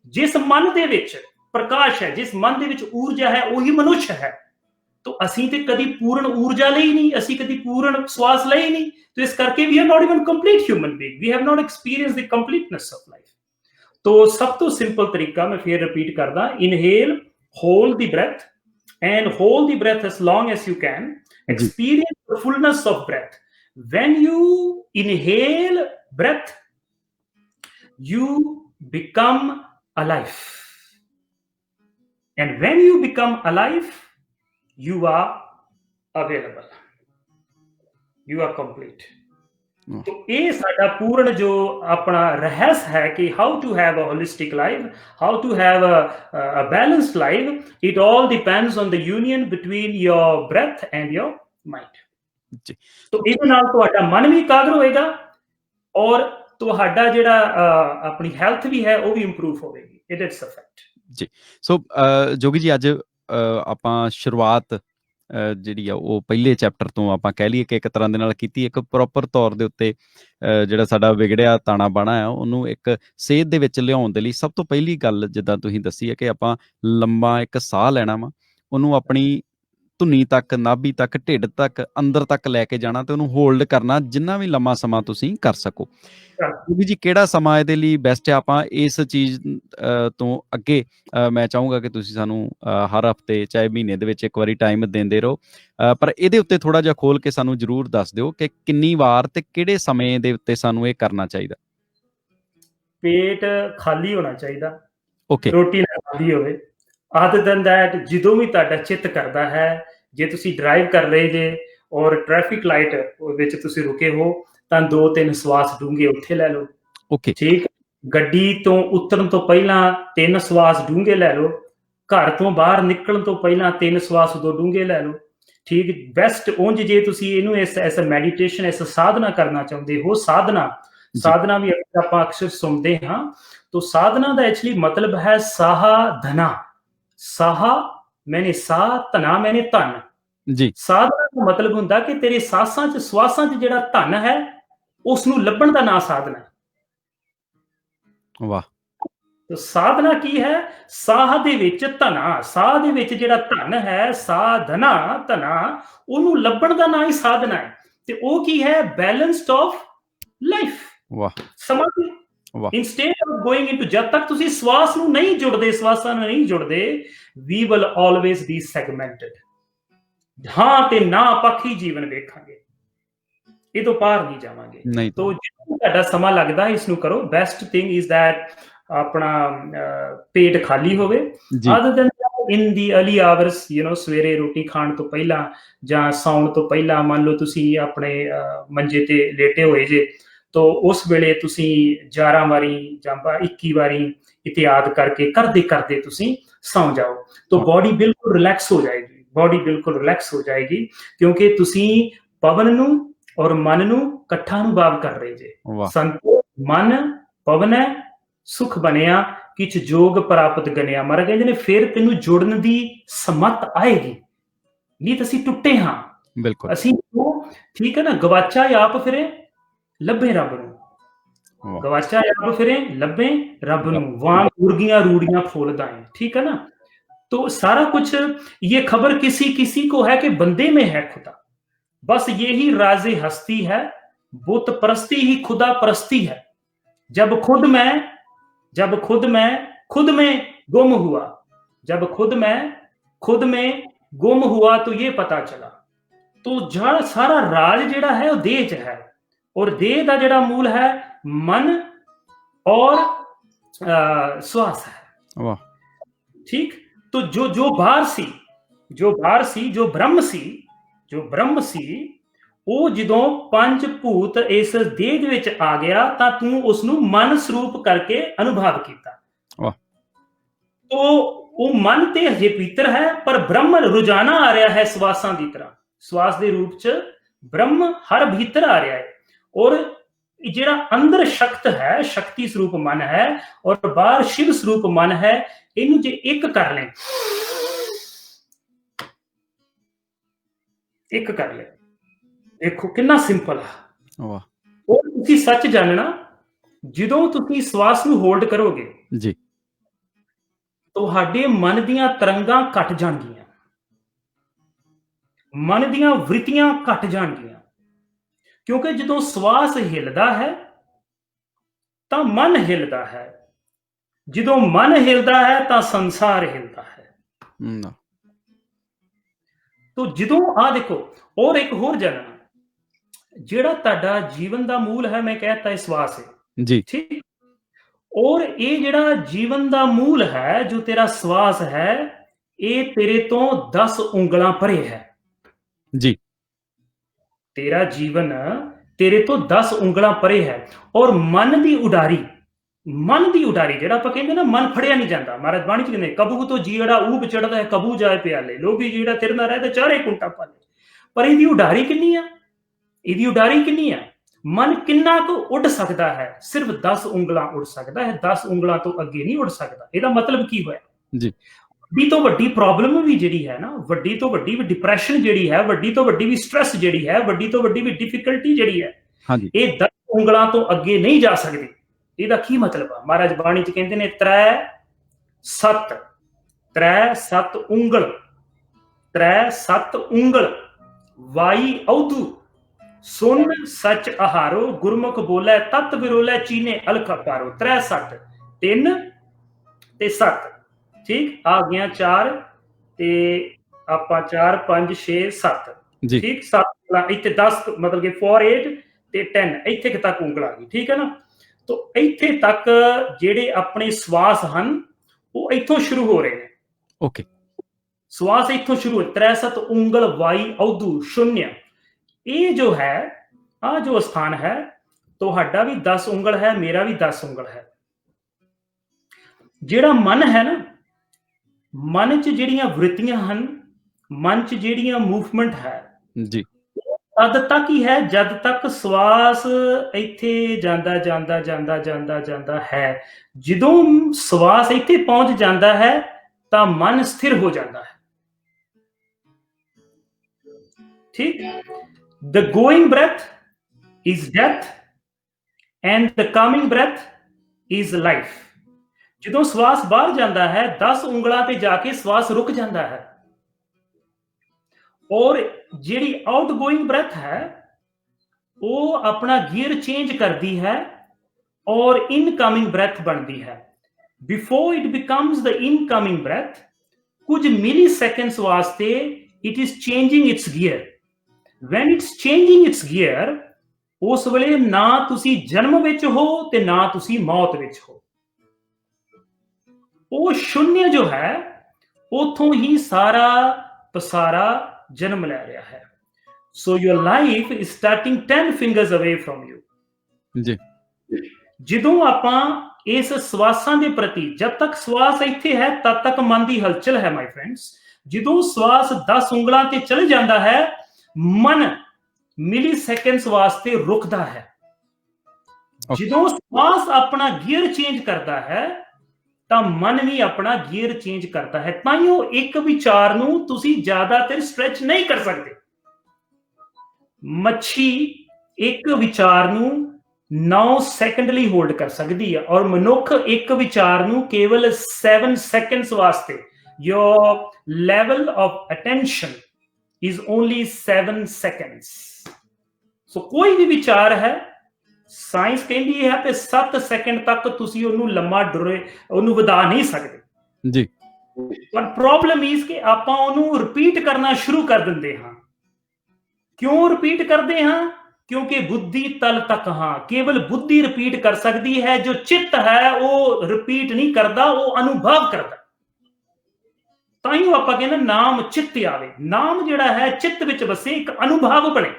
ਜਿਸ ਮਨ ਦੇ ਵਿੱਚ ਪ੍ਰਕਾਸ਼ ਹੈ, ਜਿਸ ਮਨ ਦੇ ਵਿੱਚ ਊਰਜਾ ਹੈ, ਉਹੀ ਮਨੁੱਖ ਹੈ। ਤਾਂ ਅਸੀਂ ਤੇ ਕਦੀ ਪੂਰਨ ਊਰਜਾ ਲਈ ਨਹੀਂ, ਅਸੀਂ ਕਦੀ ਪੂਰਨ ਸਵਾਸ ਲਈ ਨਹੀਂ, तो इस करके we are not even complete human being, we have not experienced the completeness of life। तो सब तो सिंपल तरीका मैं फिर रिपीट करदा, inhale, hold the breath and hold the breath as long as you can, experience the fullness of breath। when you inhale breath, you become alive, and when you become alive, you are available, you are complete। तो ये साडा पूर्ण जो अपना रहस्य है कि how to have a holistic life, how to have a balanced life, it all depends on the union between your breath and your mind। तो ਇਹਦੇ ਨਾਲ ਤੁਹਾਡਾ ਮਨ ਵੀ ਇਕਾਗਰ ਹੋਏਗਾ ਔਰ ਤੁਹਾਡਾ ਜਿਹੜਾ ਆਪਣੀ ਹੈਲਥ ਵੀ ਹੈ ਉਹ ਵੀ ਇੰਪਰੂਵ ਹੋਵੇਗੀ। ਇਟ ਇਜ਼ ਅ ਫੈਕਟ ਜੀ। ਸੋ ਜੋਗੀ ਜੀ, ਅੱਜ ਆਪਾਂ ਸ਼ੁਰੂਆਤ ਜਿਹੜੀ ਆ ਉਹ ਪਹਿਲੇ ਚੈਪਟਰ ਤੋਂ ਆਪਾਂ ਕਹਿ ਲਈਏ ਕਿ ਇੱਕ ਤਰ੍ਹਾਂ ਦੇ ਨਾਲ ਕੀਤੀ, ਇੱਕ ਪ੍ਰੋਪਰ ਤੌਰ ਦੇ ਉੱਤੇ ਜਿਹੜਾ ਸਾਡਾ ਵਿਗੜਿਆ ਤਾਣਾ ਬਾਣਾ ਆ ਉਹਨੂੰ ਇੱਕ ਸੇਧ ਦੇ ਵਿੱਚ ਲਿਆਉਣ ਦੇ ਲਈ ਸਭ ਤੋਂ ਪਹਿਲੀ ਗੱਲ ਜਿੱਦਾਂ ਤੁਸੀਂ ਦੱਸੀ ਹੈ ਕਿ ਆਪਾਂ ਲੰਮਾ ਇੱਕ ਸਾਹ ਲੈਣਾ ਵਾ, ਉਹਨੂੰ ਆਪਣੀ ਧੁਨੀ ਤੱਕ, ਨਾਭੀ ਤੱਕ, ਢਿੱਡ ਤੱਕ, ਅੰਦਰ ਤੱਕ ਲੈ ਕੇ ਜਾਣਾ ਤੇ ਉਹਨੂੰ ਹੋਲਡ ਕਰਨਾ ਜਿੰਨਾ ਵੀ ਲੰਮਾ ਸਮਾਂ ਤੁਸੀਂ ਕਰ ਸਕੋ। ਜੋਗੀ ਜੀ, ਕਿਹੜਾ ਸਮਾਂ ਇਹਦੇ ਲਈ ਬੈਸਟ ਹੈ? ਆਪਾਂ ਇਸ ਚੀਜ਼ ਤੋਂ ਅੱਗੇ ਮੈਂ ਚਾਹੂੰਗਾ ਕਿ ਤੁਸੀਂ ਸਾਨੂੰ ਹਰ ਹਫ਼ਤੇ ਚਾਹੇ ਮਹੀਨੇ ਦੇ ਵਿੱਚ ਇੱਕ ਵਾਰੀ ਟਾਈਮ ਦਿੰਦੇ ਰਹੋ, ਪਰ ਇਹਦੇ ਉੱਤੇ ਥੋੜ੍ਹਾ ਜਿਹਾ ਖੋਲ ਕੇ ਸਾਨੂੰ ਜ਼ਰੂਰ ਦੱਸ ਦਿਓ ਕਿ ਕਿੰਨੀ ਵਾਰ ਤੇ ਕਿਹੜੇ ਸਮੇਂ ਦੇ ਉੱਤੇ ਸਾਨੂੰ ਇਹ ਕਰਨਾ ਚਾਹੀਦਾ। ਪੇਟ ਖਾਲੀ ਹੋਣਾ ਚਾਹੀਦਾ, ਓਕੇ, ਰੋਟੀ ਨਾ ਖਾਲੀ ਹੋਵੇ। other than that, ਜਦੋਂ ਵੀ ਤੁਹਾਡਾ ਚਿੱਤ ਕਰਦਾ ਹੈ, ਜੇ ਤੁਸੀਂ ਡਰਾਈਵ ਕਰ ਰਹੇ ਜੇ ਔਰ ਟ੍ਰੈਫਿਕ ਲਾਈਟ ਵਿੱਚ ਤੁਸੀਂ ਰੁਕੇ ਹੋ, ਤਾਂ 2-3 ਸਵਾਸ ਡੂੰਘੇ ਉੱਥੇ ਲੈ ਲਓ। ਓਕੇ, ਠੀਕ, ਗੱਡੀ ਤੋਂ ਉਤਰਨ ਤੋਂ ਪਹਿਲਾਂ 3 ਸਵਾਸ ਡੂੰਘੇ ਲੈ ਲਓ, ਘਰ ਤੋਂ ਬਾਹਰ ਨਿਕਲਣ ਤੋਂ ਪਹਿਲਾਂ 3 ਸਵਾਸ ਉਦੋਂ ਡੂੰਘੇ ਲੈ ਲਓ। ਠੀਕ, ਬੈਸਟ ਉਂਝ ਜੇ ਤੁਸੀਂ ਇਹਨੂੰ ਇਸ ਮੈਡੀਟੇਸ਼ਨ, ਇਸ ਸਾਧਨਾ ਕਰਨਾ ਚਾਹੁੰਦੇ ਹੋ, ਸਾਧਨਾ ਵੀ ਆਪਾਂ ਅਕਸਰ ਸੁਣਦੇ ਹਾਂ। तो साधना का एक्चुअली मतलब है साधना। साह मैंने साह, धना मैंने धन जी। साधना का मतलब होंदा कि तेरे सांसां च सवासां च जिहड़ा धन है उसनूं लभण दा नाम साधना है। वाह। तो साधना की है? साह दे विच धना, साह दे विच जिहड़ा धन है, साधना धना, ਉਹਨੂੰ ਲੱਭਣ ਦਾ ਨਾਂ ਹੀ ਸਾਧਨਾ ਹੈ। ਤੇ ਉਹ ਕੀ ਹੈ? Balanced of life. ਵਾਹ। ਸਮਾਧੀ। Instead of going into, जब तक तुसी श्वास ਨੂੰ ਨਹੀਂ ਜੁੜਦੇ, ਸਵਾਸਾਂ ਨੂੰ ਨਹੀਂ ਜੁੜਦੇ, we will always be segmented। ਹਾਂ ਤੇ ਨਾ ਪੱਖੀ ਜੀਵਨ ਵੇਖਾਂਗੇ, ਇਹ ਤੋਂ ਪਾਰ ਨਹੀਂ ਜਾਵਾਂਗੇ। ਨਹੀਂ तो ਜਿੰਨਾ ਤੁਹਾਡਾ ਸਮਾਂ ਲੱਗਦਾ ਇਸ ਨੂੰ ਕਰੋ। ਬੈਸਟ ਥਿੰਗ ਇਜ਼ ਦੈਟ ਆਪਣਾ ਪੇਟ ਖਾਲੀ ਹੋਵੇ। ਅਦਰ ਦੈਨ ਇਨ ਦੀ अर्ਲੀ ਆਵਰਸ, ਸਵੇਰੇ ਰੋਟੀ ਖਾਣ ਤੋਂ ਪਹਿਲਾਂ ਜਾਂ ਸੌਣ ਤੋਂ ਪਹਿਲਾਂ, ਮੰਨ ਲਓ ਤੁਸੀਂ ਆਪਣੇ ਮੰਜੇ ਤੇ ਲੇਟੇ ਹੋਏ ਜੇ, तो उस वेले तुसी 11 वारी ਜਾਂ 21 वारी इतियाद करके करते तुसी सौ जाओ, तो बॉडी बिल्कुल रिलैक्स हो जाएगी, बॉडी बिल्कुल रिलैक्स हो जाएगी, क्योंकि तुसी पवन नू और मन नू इकट्ठा अनुभव कर रहे जे। संतो मन पवन है, सुख बनिया, किछ जोग प्राप्त गनिया। महाराज कहंदे ने फिर तैनू जुड़न दी समत आएगी, नहीं तो असीं टुੱਟੇ हाँ। बिल्कुल असीं ठीक है ना, गवाचा आप फिरे ਲੱਭੇ ਰੱਬ ਨੂੰ, ਗਵਾਚਾ ਰੱਬ ਫਿਰੇ ਲੱਭੇ ਰੱਬ ਨੂੰ, ਵਾਂਗ मुर्गियां रूड़ियां फूलदा है। ठीक है ना, तो सारा कुछ ये खबर किसी किसी को है कि बंदे में है खुदा। बस यही राज़े हस्ती है, बुत परस्ती ही खुदा परस्ती है। जब खुद मैं खुद में गुम हुआ, जब खुद में गुम हुआ तो ये पता चला। तो सारा राज जिहड़ा है वो देह च है, और देह का जिहड़ा मूल है मन और श्वास है। वाह। ठीक, तो जो बाहर सी, जो ब्रह्म सी, ਉਹ ਜਦੋਂ ਪੰਜ ਭੂਤ ਇਸ ਦੇਹ ਦੇ ਵਿੱਚ ਆ ਗਿਆ ਤਾਂ ਤੂੰ ਉਸ ਨੂੰ ਮਨ ਸਰੂਪ ਕਰਕੇ ਅਨੁਭਵ ਕੀਤਾ। ਵਾਹ। तो ਉਹ ਮਨ ਤੇ ਹਜੇ ਭੀਤਰ ਹੈ, ਪਰ ਬ੍ਰਹਮ ਰੋਜ਼ਾਨਾ ਆ ਰਿਹਾ ਹੈ ਸਵਾਸਾਂ ਦੀ ਤਰ੍ਹਾਂ। ਸਵਾਸ ਦੇ ਰੂਪ ਚ ਬ੍ਰਹਮ ਹਰ ਭੀਤਰ ਆ ਰਿਹਾ ਹੈ, और ਜਿਹੜਾ ਅੰਦਰ ਸ਼ਕਤ ਹੈ, ਸ਼ਕਤੀ ਸਰੂਪ ਮਨ ਹੈ, ਔਰ ਬਾਹਰ ਸ਼ਿਵ ਸਰੂਪ ਮਨ ਹੈ। ਇਹਨੂੰ ਜੇ ਇੱਕ ਕਰ ਲੈ, ਇੱਕ ਕਰ ਲੈ, ਦੇਖੋ ਕਿੰਨਾ ਸਿੰਪਲ ਹੈ। ਵਾਹ। ਉਹ ਤੁਸੀਂ ਸੱਚ ਜਾਣਨਾ, ਜਦੋਂ ਤੁਸੀਂ ਸਵਾਸ ਨੂੰ ਹੋਲਡ ਕਰੋਗੇ ਜੀ, ਤੁਹਾਡੇ ਮਨ ਦੀਆਂ ਤਰੰਗਾਂ ਘਟ ਜਾਣਗੀਆਂ, ਮਨ ਦੀਆਂ ਵ੍ਰਿਤੀਆਂ ਘਟ ਜਾਣਗੀਆਂ। क्योंकि जो श्वास हिलदा है तो मन हिलदा है, जो मन हिलदा है तो संसार हिलदा है। तो जो आ देखो, और एक होर जानना, जिहड़ा तुहाडा जीवन का मूल है, मैं कहता है श्वास है जी। ठीक, और ये जिहड़ा जीवन का मूल है, जो तेरा श्वास है, ये तेरे तो 10 उंगलां परे है जी। तेरा जीवन तेरे तो 10 उंगलां परे है। और मन की उडारी जिहड़ा आपां कहंदे ना, मन फड़िया नहीं जाता। महाराज बाणी च कहंदे, कबू तो जीड़ा ऊब चढ़दा है, कबू जाए प्याले, लोभी जीड़ा तिरना रहते चारे कुंटा पाले। पर इहदी उडारी किन्नी आ? इहदी उडारी किन्नी आ? मन किन्ना को उड़ सकदा है? सिर्फ 10 उंगलां उड़ सकदा है, 10 उंगलां तो अगे नहीं उड़ सकदा। इहदा मतलब की होया जी? ਵੱਡੀ ਤੋਂ ਵੱਡੀ ਪ੍ਰੋਬਲਮ ਵੀ ਜਿਹੜੀ ਹੈ ਨਾ, ਵੱਡੀ ਤੋਂ ਵੱਡੀ ਵੀ ਡਿਪਰੈਸ਼ਨ ਜਿਹੜੀ ਹੈ, ਵੱਡੀ ਤੋਂ ਵੱਡੀ ਵੀ ਸਟ੍ਰੈਸ ਜਿਹੜੀ ਹੈ, ਵੱਡੀ ਤੋਂ ਵੱਡੀ ਵੀ ਡਿਫਿਕਲਟੀ ਜਿਹੜੀ ਹੈ, ਇਹ 10 ਉਂਗਲਾਂ ਤੋਂ ਅੱਗੇ ਨਹੀਂ ਜਾ ਸਕਦੀ। ਇਹਦਾ ਕੀ ਮਤਲਬ ਆ? ਮਹਾਰਾਜ ਬਾਣੀ ਚ ਕਹਿੰਦੇ ਨੇ, ਤ੍ਰੈ ਸੱਤ ਉਂਗਲ ਵਾਈ ਔਧੂ ਸੁਨ ਸੱਚ ਆਹਾਰੋ, ਗੁਰਮੁਖ ਬੋਲੇ ਤਤ ਵਿਰੋਲੇ, ਚੀਨੇ ਅਲਖ ਅਪਾਰੋ। 3 7 3 ਤੇ 7 ठीक आ गया 4 ਤੇ ਆਪਾਂ 4 5 6 7 ਠੀਕ, 7 ਇੱਥੇ 10 ਮਤਲਬ ਕਿ 4 8 ਤੇ 10 ਇੱਥੇ ਤੱਕ ਉਂਗਲ ਆ ਗਈ। ਠੀਕ ਹੈ ਨਾ, तो ਇੱਥੇ ਤੱਕ ਜਿਹੜੇ ਆਪਣੇ ਸਵਾਸ ਹਨ ਉਹ ਇੱਥੋਂ ਸ਼ੁਰੂ ਹੋ ਰਹੇ ਨੇ। ਓਕੇ, ਸਵਾਸ ਇੱਥੋਂ ਸ਼ੁਰੂ ਹੈ। 3 7 ਉਂਗਲ ਵਾਈ ਔਧੂ ਸ਼ੂन्य, ਇਹ ਜੋ ਹੈ, ਆ ਜੋ ਸਥਾਨ ਹੈ, ਤੁਹਾਡਾ ਵੀ 10 ਉਂਗਲ ਹੈ, ਮੇਰਾ ਵੀ 10 ਉਂਗਲ ਹੈ। ਜਿਹੜਾ ਮਨ ਹੈ ਨਾ, ਮਨ 'ਚ ਜਿਹੜੀਆਂ ਵ੍ਰਿਤੀਆਂ ਹਨ, ਮਨ 'ਚ ਜਿਹੜੀਆਂ ਮੂਵਮੈਂਟ ਹੈ, ਜੀ ਤਦ ਤੱਕ ਹੀ ਹੈ ਜਦ ਤੱਕ ਸਵਾਸ ਇੱਥੇ ਜਾਂਦਾ ਜਾਂਦਾ ਜਾਂਦਾ ਜਾਂਦਾ ਜਾਂਦਾ ਹੈ। ਜਦੋਂ ਸਵਾਸ ਇੱਥੇ ਪਹੁੰਚ ਜਾਂਦਾ ਹੈ ਤਾਂ ਮਨ ਸਥਿਰ ਹੋ ਜਾਂਦਾ ਹੈ। ਠੀਕ, the going breath is death and the coming breath is life। ਜਦੋਂ ਸਵਾਸ ਬਾਹਰ ਜਾਂਦਾ ਹੈ 10 ਉਂਗਲਾਂ ਤੇ ਜਾ ਕੇ ਸਵਾਸ ਰੁਕ ਜਾਂਦਾ ਹੈ, ਔਰ ਜਿਹੜੀ ਆਊਟਗੋਇੰਗ ਬ੍ਰੈਥ ਹੈ ਉਹ ਆਪਣਾ ਗੀਅਰ ਚੇਂਜ ਕਰਦੀ ਹੈ ਔਰ ਇਨਕਮਿੰਗ ਬ੍ਰੈਥ ਬਣਦੀ ਹੈ। Before it becomes the incoming breath, ਕੁਝ ਮਿਲੀ ਸੈਕਿੰਡਸ ਵਾਸਤੇ it is changing its gear. When it's changing its gear, ਉਸ ਵੇਲੇ ਨਾ ਤੁਸੀਂ ਜਨਮ ਵਿੱਚ ਹੋ ਤੇ ਨਾ ਤੁਸੀਂ ਮੌਤ ਵਿੱਚ ਹੋ। ਉਹ ਸ਼ੂਨਯ ਜੋ ਹੈ ਉਥੋਂ ਹੀ ਸਾਰਾ ਪਸਾਰਾ ਜਨਮ ਲੈ ਰਿਹਾ ਹੈ। So your life is starting 10 fingers away from you. ਜੀ ਜਦੋਂ ਆਪਾਂ ਇਸ ਸਵਾਸਾਂ ਦੇ ਪ੍ਰਤੀ, ਜਦ ਤੱਕ ਸਵਾਸ ਇੱਥੇ ਹੈ ਤਦ ਤੱਕ ਮਨ ਦੀ ਹਲਚਲ ਹੈ ਮਾਈ ਫਰੈਂਡਸ। ਜਦੋਂ ਸਵਾਸ 10 ਉਂਗਲਾਂ ਤੇ ਚਲ ਜਾਂਦਾ ਹੈ, ਮਨ ਮਿਲੀ ਸੈਕਿੰਡਸ ਵਾਸਤੇ ਰੁਕਦਾ ਹੈ। ਜਦੋਂ ਸਵਾਸ ਆਪਣਾ ਗੀਅਰ ਚੇਂਜ ਕਰਦਾ ਹੈ ਤਾਂ ਮਨ ਵੀ ਆਪਣਾ ਗੀਅਰ ਚੇਂਜ ਕਰਦਾ ਹੈ। ਤਾਂ ਉਹ ਇੱਕ ਵਿਚਾਰ ਨੂੰ ਤੁਸੀਂ ਜ਼ਿਆਦਾਤਰ ਸਟ੍ਰੈਚ ਨਹੀਂ ਕਰ ਸਕਦੇ। ਮੱਛੀ ਇੱਕ ਵਿਚਾਰ ਨੂੰ 9 ਸੈਕਿੰਡ ਲਈ ਹੋਲਡ ਕਰ ਸਕਦੀ ਹੈ, ਔਰ ਮਨੁੱਖ ਇੱਕ ਵਿਚਾਰ ਨੂੰ ਕੇਵਲ 7 ਸੈਕਿੰਡਸ ਵਾਸਤੇ। your level of attention is only 7 seconds। ਸੋ ਕੋਈ ਵੀ ਵਿਚਾਰ ਹੈ, ਸਾਇੰਸ ਕਹਿੰਦੀ ਹੈ ਕਿ 7 ਸੈਕਿੰਡ ਤੱਕ ਤੁਸੀਂ ਉਹਨੂੰ ਲੰਮਾ ਉਹਨੂੰ ਵਧਾ ਨਹੀਂ ਸਕਦੇ ਜੀ। ਪਰ ਪ੍ਰੋਬਲਮ ਇਸ ਕਿ ਆਪਾਂ ਉਹਨੂੰ ਰਿਪੀਟ ਕਰਨਾ ਸ਼ੁਰੂ ਕਰ ਦਿੰਦੇ ਹਾਂ। ਕਿਉਂ ਰਿਪੀਟ ਕਰਦੇ ਹਾਂ? ਕਿਉਂਕਿ ਬੁੱਧੀ ਤਲ ਤੱਕ ਹਾਂ, ਕੇਵਲ ਬੁੱਧੀ ਰਿਪੀਟ ਕਰ ਸਕਦੀ ਹੈ। ਜੋ ਚਿੱਤ ਹੈ ਉਹ ਰਿਪੀਟ ਨਹੀਂ ਕਰਦਾ, ਉਹ ਅਨੁਭਵ ਕਰਦਾ। ਤਾਂ ਹੀ ਆਪਾਂ ਕਹਿੰਦੇ ਨਾਮ ਚਿੱਤ ਆਵੇ। ਨਾਮ ਜਿਹੜਾ ਹੈ ਚਿੱਤ ਵਿੱਚ ਵਸੇ, ਇੱਕ ਅਨੁਭਵ ਬਣੇ।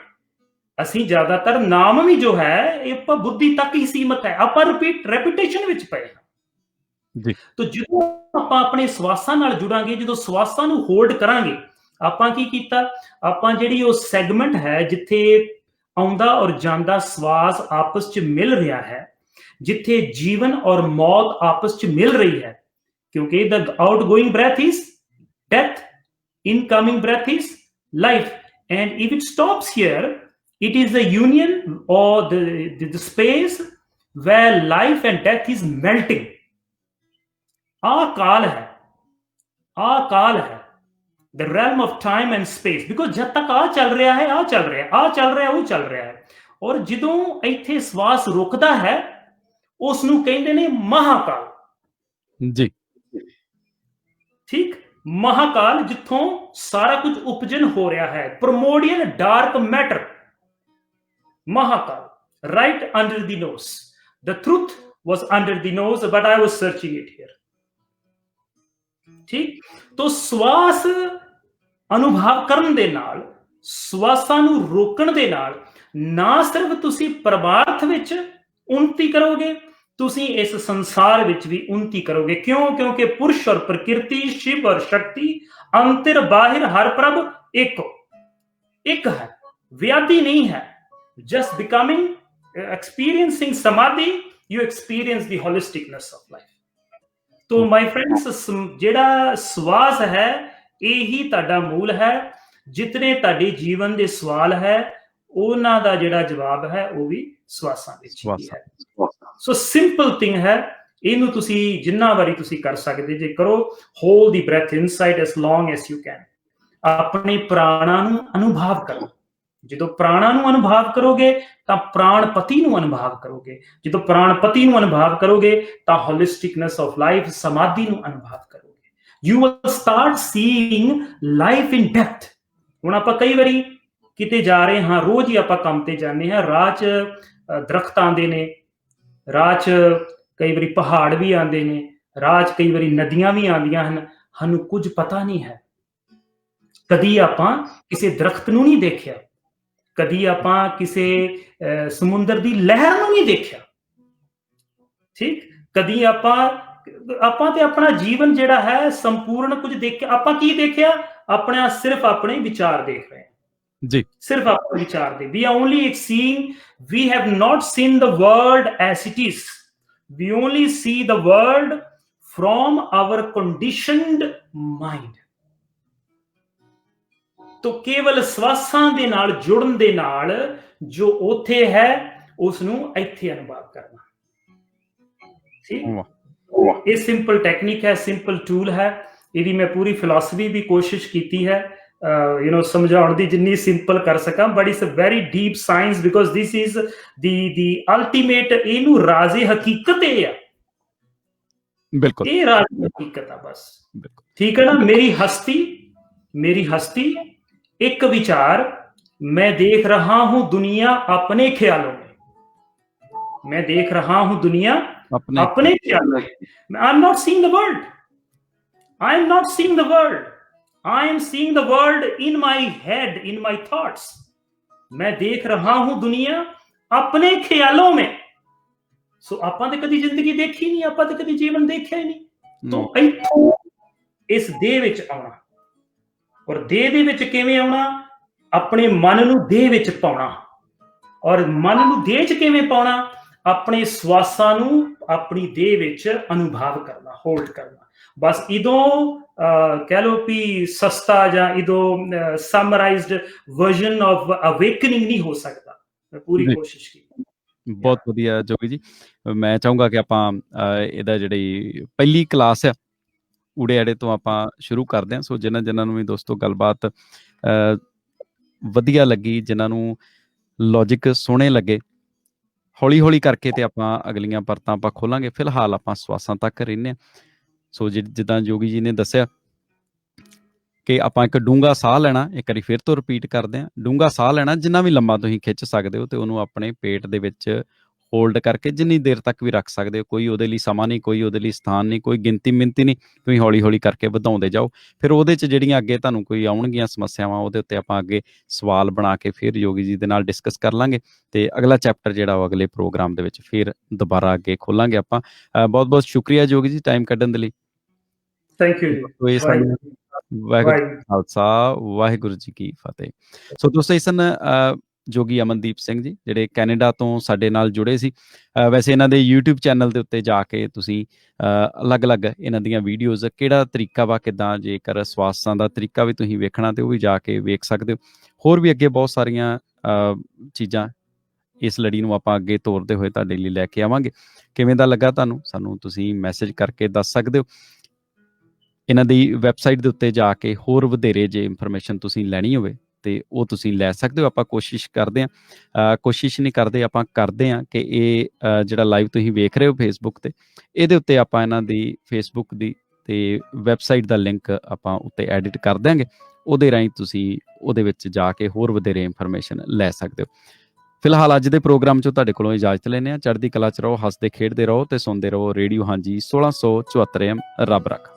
ਅਸੀਂ ਜ਼ਿਆਦਾਤਰ ਨਾਮ ਵੀ ਜੋ ਹੈ ਇਹ ਆਪਾਂ ਬੁੱਧੀ ਤੱਕ ਹੀ ਸੀਮਤ ਹੈ, ਆਪਾਂ ਰੈਪੀਟੇਸ਼ਨ ਵਿੱਚ ਪਏ ਹਾਂ। ਤਾਂ ਜਦੋਂ ਆਪਾਂ ਆਪਣੇ ਸਵਾਸਾਂ ਨਾਲ ਜੁੜਾਂਗੇ, ਜਦੋਂ ਸਵਾਸਾਂ ਨੂੰ ਹੋਲਡ ਕਰਾਂਗੇ, ਆਪਾਂ ਕੀ ਕੀਤਾ, ਆਪਾਂ ਜਿਹੜੀ ਉਹ ਸੈਗਮੈਂਟ ਹੈ ਜਿੱਥੇ ਆਉਂਦਾ ਔਰ ਜਾਂਦਾ ਸਵਾਸ ਆਪਸ ਚ ਮਿਲ ਰਿਹਾ ਹੈ, ਜਿੱਥੇ ਜੀਵਨ ਔਰ ਮੌਤ ਆਪਸ ਚ ਮਿਲ ਰਹੀ ਹੈ। ਕਿਉਂਕਿ the outgoing breath is death, incoming breath is life, and if it stops here, it is the union or the space where life and death is melting। काल है, काल है, the realm of time and space, because जब तक चल रहा है, चल रहा है, चल रहा है, वो चल रहा है। और ਜਦੋਂ ਇੱਥੇ ਸਵਾਸ ਰੁਕਦਾ ਹੈ ਉਸ ਨੂੰ ਕਹਿੰਦੇ ਨੇ ਮਹਾਕਾਲ। ਜੀ ਠੀਕ, ਮਹਾਕਾਲ ਜਿੱਥੋਂ ਸਾਰਾ ਕੁਝ ਉਪਜਨ ਹੋ ਰਿਹਾ ਹੈ, primordial dark matter. Mahakal, right under the nose. The truth was under the nose, but I was searching it here। ठीक, तो ਸਵਾਸ ਅਨੁਭਵ ਕਰਨ ਦੇ ਨਾਲ, ਸਵਾਸਾਂ ਨੂੰ ਰੋਕਣ ਦੇ ਨਾਲ ਨਾ ਸਿਰਫ ਤੁਸੀਂ ਪਰਮਾਰਥ ਵਿੱਚ ਉન્નਤੀ ਕਰੋਗੇ, ਤੁਸੀਂ ਇਸ ਸੰਸਾਰ ਵਿੱਚ ਵੀ ਉન્નਤੀ ਕਰੋਗੇ। ਕਿਉਂ? ਕਿਉਂਕਿ ਪੁਰਸ਼ ਔਰ ਪ੍ਰਕਿਰਤੀ, ਸ਼ਿਵ ਔਰ ਸ਼ਕਤੀ, ਅੰਤਰ ਬਾਹਿਰ ਹਰ ਪ੍ਰਭ ਇੱਕ ਹੈ, ਵਿਆਦੀ ਨਹੀਂ ਹੈ। Just becoming, experiencing samadhi, you experience the holisticness of life। तो my friends, ਜਿਹੜਾ ਸਵਾਸ ਹੈ ਇਹੀ ਤੁਹਾਡਾ ਮੂਲ ਹੈ। ਜਿਤਨੇ ਤੁਹਾਡੇ ਜੀਵਨ ਦੇ ਸਵਾਲ ਹੈ ਉਹਨਾਂ ਦਾ ਜਿਹੜਾ ਜਵਾਬ ਹੈ ਉਹ ਵੀ ਸਵਾਸਾਂ ਵਿੱਚ ਹੀ ਹੈ। ਸੋ ਸਿੰਪਲ ਥਿੰਗ ਹੈ, ਇਹਨੂੰ ਤੁਸੀਂ ਜਿੰਨਾ ਵਾਰੀ ਤੁਸੀਂ ਕਰ ਸਕਦੇ ਜੇ ਕਰੋ। Hold the breath inside S long S you can. ਆਪਣੇ ਪ੍ਰਾਣਾਂ ਨੂੰ ਅਨੁਭਵ ਕਰੋ। ਜਦੋਂ ਪ੍ਰਾਣਾਂ ਨੂੰ ਅਨੁਭਵ ਕਰੋਗੇ ਤਾਂ ਪ੍ਰਾਣਪਤੀ ਨੂੰ ਅਨੁਭਵ ਕਰੋਗੇ। ਜਦੋਂ ਪ੍ਰਾਣਪਤੀ ਨੂੰ ਅਨੁਭਵ ਕਰੋਗੇ ਤਾਂ ਹੋਲਿਸਟਿਕਨੈਸ ਆਫ ਲਾਈਫ, ਸਮਾਧੀ ਨੂੰ ਅਨੁਭਵ ਕਰੋਗੇ। You will start seeing life in depth. ਹੁਣ ਆਪਾਂ ਕਈ ਵਾਰੀ ਕਿਤੇ ਜਾ ਰਹੇ ਹਾਂ, ਰੋਜ਼ ਹੀ ਆਪਾਂ ਕੰਮ ਤੇ ਜਾਂਦੇ ਹਾਂ, ਰਾਹ 'ਚ ਦਰਖਤ ਆਉਂਦੇ ਨੇ, ਰਾਹ 'ਚ ਕਈ ਵਾਰੀ ਪਹਾੜ ਵੀ ਆਉਂਦੇ ਨੇ, ਰਾਹ 'ਚ ਕਈ ਵਾਰੀ ਨਦੀਆਂ ਵੀ ਆਉਂਦੀਆਂ ਹਨ। ਸਾਨੂੰ ਕੁਝ ਪਤਾ ਨਹੀਂ ਹੈ। ਕਦੀ ਆਪਾਂ ਕਿਸੇ ਦਰਖਤ ਨੂੰ ਨਹੀਂ ਦੇਖਿਆ, ਕਦੀ ਆਪਾਂ ਕਿਸੇ ਸਮੁੰਦਰ ਦੀ ਲਹਿਰ ਨੂੰ ਨਹੀਂ ਦੇਖਿਆ। ਠੀਕ, ਕਦੀ ਆਪਾਂ ਆਪਾਂ ਤੇ ਆਪਣਾ ਜੀਵਨ ਜਿਹੜਾ ਹੈ ਸੰਪੂਰਨ ਕੁਝ ਦੇਖਿਆ, ਆਪਾਂ ਕੀ ਦੇਖਿਆ? ਆਪਣਾ ਸਿਰਫ ਆਪਣੇ ਵਿਚਾਰ ਦੇਖ ਰਹੇ ਹਾਂ, ਜੀ ਸਿਰਫ ਆਪਣੇ ਵਿਚਾਰ ਦੇ। We are only seeing, we have not seen the world as it is. We only see the world from our conditioned mind. ਤੋ ਕੇਵਲ ਸਵਾਸਾਂ ਦੇ ਨਾਲ ਜੁੜਨ ਦੇ ਨਾਲ ਜੋ ਉੱਥੇ ਹੈ ਉਸ ਨੂੰ ਇੱਥੇ ਅਨੁਭਵ ਕਰਨਾ। ਠੀਕ, ਵਾਹ ਇਹ ਸਿੰਪਲ ਟੈਕਨੀਕ ਹੈ, ਸਿੰਪਲ ਟੂਲ ਹੈ। ਇਹਦੀ ਮੈਂ ਪੂਰੀ ਫਿਲਾਸਫੀ ਵੀ ਕੋਸ਼ਿਸ਼ ਕੀਤੀ ਹੈ ਸਮਝਾਉਣ ਦੀ, ਜਿੰਨੀ ਸਿੰਪਲ ਕਰ ਸਕਾਂ, but it's a very deep science, because this is the ultimate, ਇਹਨੂੰ ਰਾਜ਼ੇ ਹਕੀਕਤ ਇਹ ਆ, ਬਿਲਕੁਲ ਇਹ ਰਾਜ਼ੇ ਹਕੀਕਤ ਆ ਬਸ। ਬਿਲਕੁਲ ठीक है ना? मेरी हस्ती एक विचार, मैं देख रहा हूं दुनिया अपने ख्यालों में, मैं देख रहा हूं दुनिया अपने ख्यालों में। I am not seeing the world, I am not seeing the world, I am seeing the world in my head, in my thoughts. मैं देख रहा हूं दुनिया अपने ख्यालों में। सो ਆਪਾਂ ਤੇ ਕਦੀ ਜ਼ਿੰਦਗੀ ਦੇਖੀ ਨਹੀਂ, ਆਪਾਂ ਤੇ ਕਦੀ ਜੀਵਨ ਦੇਖਿਆ ਹੀ ਨਹੀਂ। ਤੋਂ ਇੱਥੋਂ ਇਸ ਦੇਹ ਵਿੱਚ ਆਉਣਾ, ਔਰ ਦੇਹ ਦੇ ਵਿੱਚ ਕਿਵੇਂ ਆਉਣਾ? ਆਪਣੇ ਮਨ ਨੂੰ ਦੇਹ ਵਿੱਚ ਪਾਉਣਾ, ਔਰ ਮਨ ਨੂੰ ਦੇਹ 'ਚ ਕਿਵੇਂ ਪਾਉਣਾ? ਆਪਣੇ ਸਵਾਸਾਂ ਨੂੰ ਆਪਣੀ ਦੇਹ ਵਿੱਚ ਅਨੁਭਵ ਕਰਨਾ, ਹੋਲਡ ਕਰਨਾ। ਬਸ ਇਦੋਂ ਕਹਿ ਲਓ ਵੀ ਸਸਤਾ ਜਾਂ ਇਦੋਂ ਸਮਰਾਈਜ਼ਡ ਵਰਜ਼ਨ ਆਫ ਅਵੇਕਨਿੰਗ ਨਹੀਂ ਹੋ ਸਕਦਾ। ਮੈਂ ਪੂਰੀ ਕੋਸ਼ਿਸ਼ ਕੀਤੀ। ਬਹੁਤ ਵਧੀਆ ਜੋਗੀ ਜੀ, ਮੈਂ ਚਾਹੂੰਗਾ ਕਿ ਆਪਾਂ ਇਹਦਾ ਜਿਹੜੀ ਪਹਿਲੀ ਕਲਾਸ ਆ ਊੜੇ ਆੜੇ ਤੋਂ ਆਪਾਂ ਸ਼ੁਰੂ ਕਰਦੇ ਹਾਂ। ਸੋ ਜਿਨ੍ਹਾਂ ਨੂੰ ਵੀ ਦੋਸਤੋ ਗੱਲਬਾਤ ਵਧੀਆ ਲੱਗੀ, ਜਿਨ੍ਹਾਂ ਨੂੰ ਲੌਜਿਕ ਸੋਹਣੇ ਲੱਗੇ, ਹੌਲੀ ਕਰਕੇ ਤੇ ਆਪਾਂ ਅਗਲੀਆਂ ਪਰਤਾਂ ਆਪਾਂ ਖੋਲਾਂਗੇ। ਫਿਲਹਾਲ ਆਪਾਂ ਸਵਾਸਾਂ ਤੱਕ ਰਹਿੰਦੇ ਹਾਂ। ਸੋ ਜਿੱਦਾਂ ਜੋਗੀ ਜੀ ਨੇ ਦੱਸਿਆ ਕਿ ਆਪਾਂ ਇੱਕ ਡੂੰਘਾ ਸਾਹ ਲੈਣਾ, ਇੱਕ ਵਾਰੀ ਫਿਰ ਤੋਂ ਰਿਪੀਟ ਕਰਦੇ ਹਾਂ, ਡੂੰਘਾ ਸਾਹ ਲੈਣਾ, ਜਿੰਨਾ ਵੀ ਲੰਮਾ ਤੁਸੀਂ ਖਿੱਚ ਸਕਦੇ ਹੋ, ਤੇ ਉਹਨੂੰ ਆਪਣੇ ਪੇਟ ਦੇ ਵਿੱਚ ਹੋਲਡ ਕਰਕੇ ਜਿੰਨੀ ਦੇਰ ਤੱਕ ਵੀ ਰੱਖ ਸਕਦੇ ਹੋ। ਕੋਈ ਉਹਦੇ ਲਈ ਸਮਾਂ ਨਹੀਂ, ਕੋਈ ਉਹਦੇ ਲਈ ਸਥਾਨ ਨਹੀਂ, ਕੋਈ ਗਿਣਤੀ ਮਿਣਤੀ ਨਹੀਂ। ਤੁਸੀਂ ਹੌਲੀ ਕਰਕੇ ਵਧਾਉਂਦੇ ਜਾਓ। ਫਿਰ ਉਹਦੇ 'ਚ ਜਿਹੜੀਆਂ ਅੱਗੇ ਤੁਹਾਨੂੰ ਕੋਈ ਆਉਣਗੀਆਂ ਸਮੱਸਿਆਵਾਂ, ਉਹਦੇ ਉੱਤੇ ਆਪਾਂ ਅੱਗੇ ਸਵਾਲ ਬਣਾ ਕੇ ਫਿਰ ਯੋਗੀ ਜੀ ਦੇ ਨਾਲ ਡਿਸਕਸ ਕਰ ਲਾਂਗੇ, ਤੇ ਅਗਲਾ ਚੈਪਟਰ ਜਿਹੜਾ ਉਹ ਅਗਲੇ ਪ੍ਰੋਗਰਾਮ ਦੇ ਵਿੱਚ ਫਿਰ ਦੁਬਾਰਾ ਅੱਗੇ ਖੋਲਾਂਗੇ ਆਪਾਂ। ਬਹੁਤ ਸ਼ੁਕਰੀਆ ਯੋਗੀ ਜੀ ਟਾਈਮ ਕੱਢਣ ਦੇ ਲਈ। ਥੈਂਕ ਯੂ ਜੀ। ਵਾਹਿਗੁਰੂ ਜੀ ਕਾ ਖਾਲਸਾ, ਵਾਹਿਗੁਰੂ ਜੀ ਕੀ ਫਤਿਹ। ਸੋ ਦੋਸਤੋ, ਇਸ ਸਨ ਜੋਗੀ ਅਮਨਦੀਪ ਸਿੰਘ ਜੀ, ਜਿਹੜੇ ਕੈਨੇਡਾ ਤੋਂ ਸਾਡੇ ਨਾਲ ਜੁੜੇ ਸੀ। ਵੈਸੇ ਇਹਨਾਂ ਦੇ YouTube ਚੈਨਲ ਦੇ ਉੱਤੇ ਜਾ ਕੇ ਤੁਸੀਂ ਅਲੱਗ-ਅਲੱਗ ਇਹਨਾਂ ਦੀਆਂ ਵੀਡੀਓਜ਼, ਕਿਹੜਾ ਤਰੀਕਾ ਵਾ, ਕਿੱਦਾਂ ਜੇਕਰ ਸਵਾਸਾਂ ਦਾ ਤਰੀਕਾ ਵੀ ਤੁਸੀਂ ਵੇਖਣਾ ਤੇ ਉਹ ਵੀ ਜਾ ਕੇ ਵੇਖ ਸਕਦੇ ਹੋ। ਹੋਰ ਵੀ ਅੱਗੇ ਬਹੁਤ ਸਾਰੀਆਂ ਚੀਜ਼ਾਂ ਇਸ ਲੜੀ ਨੂੰ ਆਪਾਂ ਅੱਗੇ ਤੋਰਦੇ ਹੋਏ ਤੁਹਾਡੇ ਲਈ ਲੈ ਕੇ ਆਵਾਂਗੇ। ਕਿਵੇਂ ਦਾ ਲੱਗਾ ਤੁਹਾਨੂੰ, ਸਾਨੂੰ ਤੁਸੀਂ ਮੈਸੇਜ ਕਰਕੇ ਦੱਸ ਸਕਦੇ ਹੋ। ਇਹਨਾਂ ਦੀ ਵੈਬਸਾਈਟ ਦੇ ਉੱਤੇ ਜਾ ਕੇ ਹੋਰ ਵਧੇਰੇ ਜੇ ਇਨਫੋਰਮੇਸ਼ਨ ਤੁਸੀਂ ਲੈਣੀ ਹੋਵੇ ਤੇ ਉਹ ਤੁਸੀਂ ਲੈ ਸਕਦੇ ਹੋ। ਆਪਾਂ ਕੋਸ਼ਿਸ਼ ਕਰਦੇ ਹਾਂ, ਕੋਸ਼ਿਸ਼ ਨਹੀਂ ਕਰਦੇ, ਆਪਾਂ ਕਰਦੇ ਹਾਂ ਕਿ ਇਹ ਜਿਹੜਾ ਲਾਈਵ ਤੁਸੀਂ ਵੇਖ ਰਹੇ ਹੋ ਫੇਸਬੁੱਕ ਤੇ, ਇਹਦੇ ਉੱਤੇ ਆਪਾਂ ਇਹਨਾਂ ਦੀ ਫੇਸਬੁੱਕ ਦੀ ਤੇ ਵੈਬਸਾਈਟ ਦਾ ਲਿੰਕ ਆਪਾਂ ਉੱਤੇ ਐਡਿਟ ਕਰ ਦਿਆਂਗੇ। ਉਹਦੇ ਰਾਹੀਂ ਤੁਸੀਂ ਉਹਦੇ ਵਿੱਚ ਜਾ ਕੇ ਹੋਰ ਵਧੇਰੇ ਇਨਫੋਰਮੇਸ਼ਨ ਲੈ ਸਕਦੇ ਹੋ। ਫਿਲਹਾਲ ਅੱਜ ਦੇ ਪ੍ਰੋਗਰਾਮ 'ਚੋਂ ਤੁਹਾਡੇ ਕੋਲੋਂ ਇਜਾਜ਼ਤ ਲੈਂਦੇ ਹਾਂ। ਚੜ੍ਹਦੀ ਕਲਾ 'ਚ ਰਹੋ, ਹੱਸਦੇ ਖੇਡਦੇ ਰਹੋ ਤੇ ਸੁਣਦੇ ਰਹੋ ਰੇਡੀਓ ਹਾਂਜੀ 1674 AM। ਰੱਬ ਰੱਖ।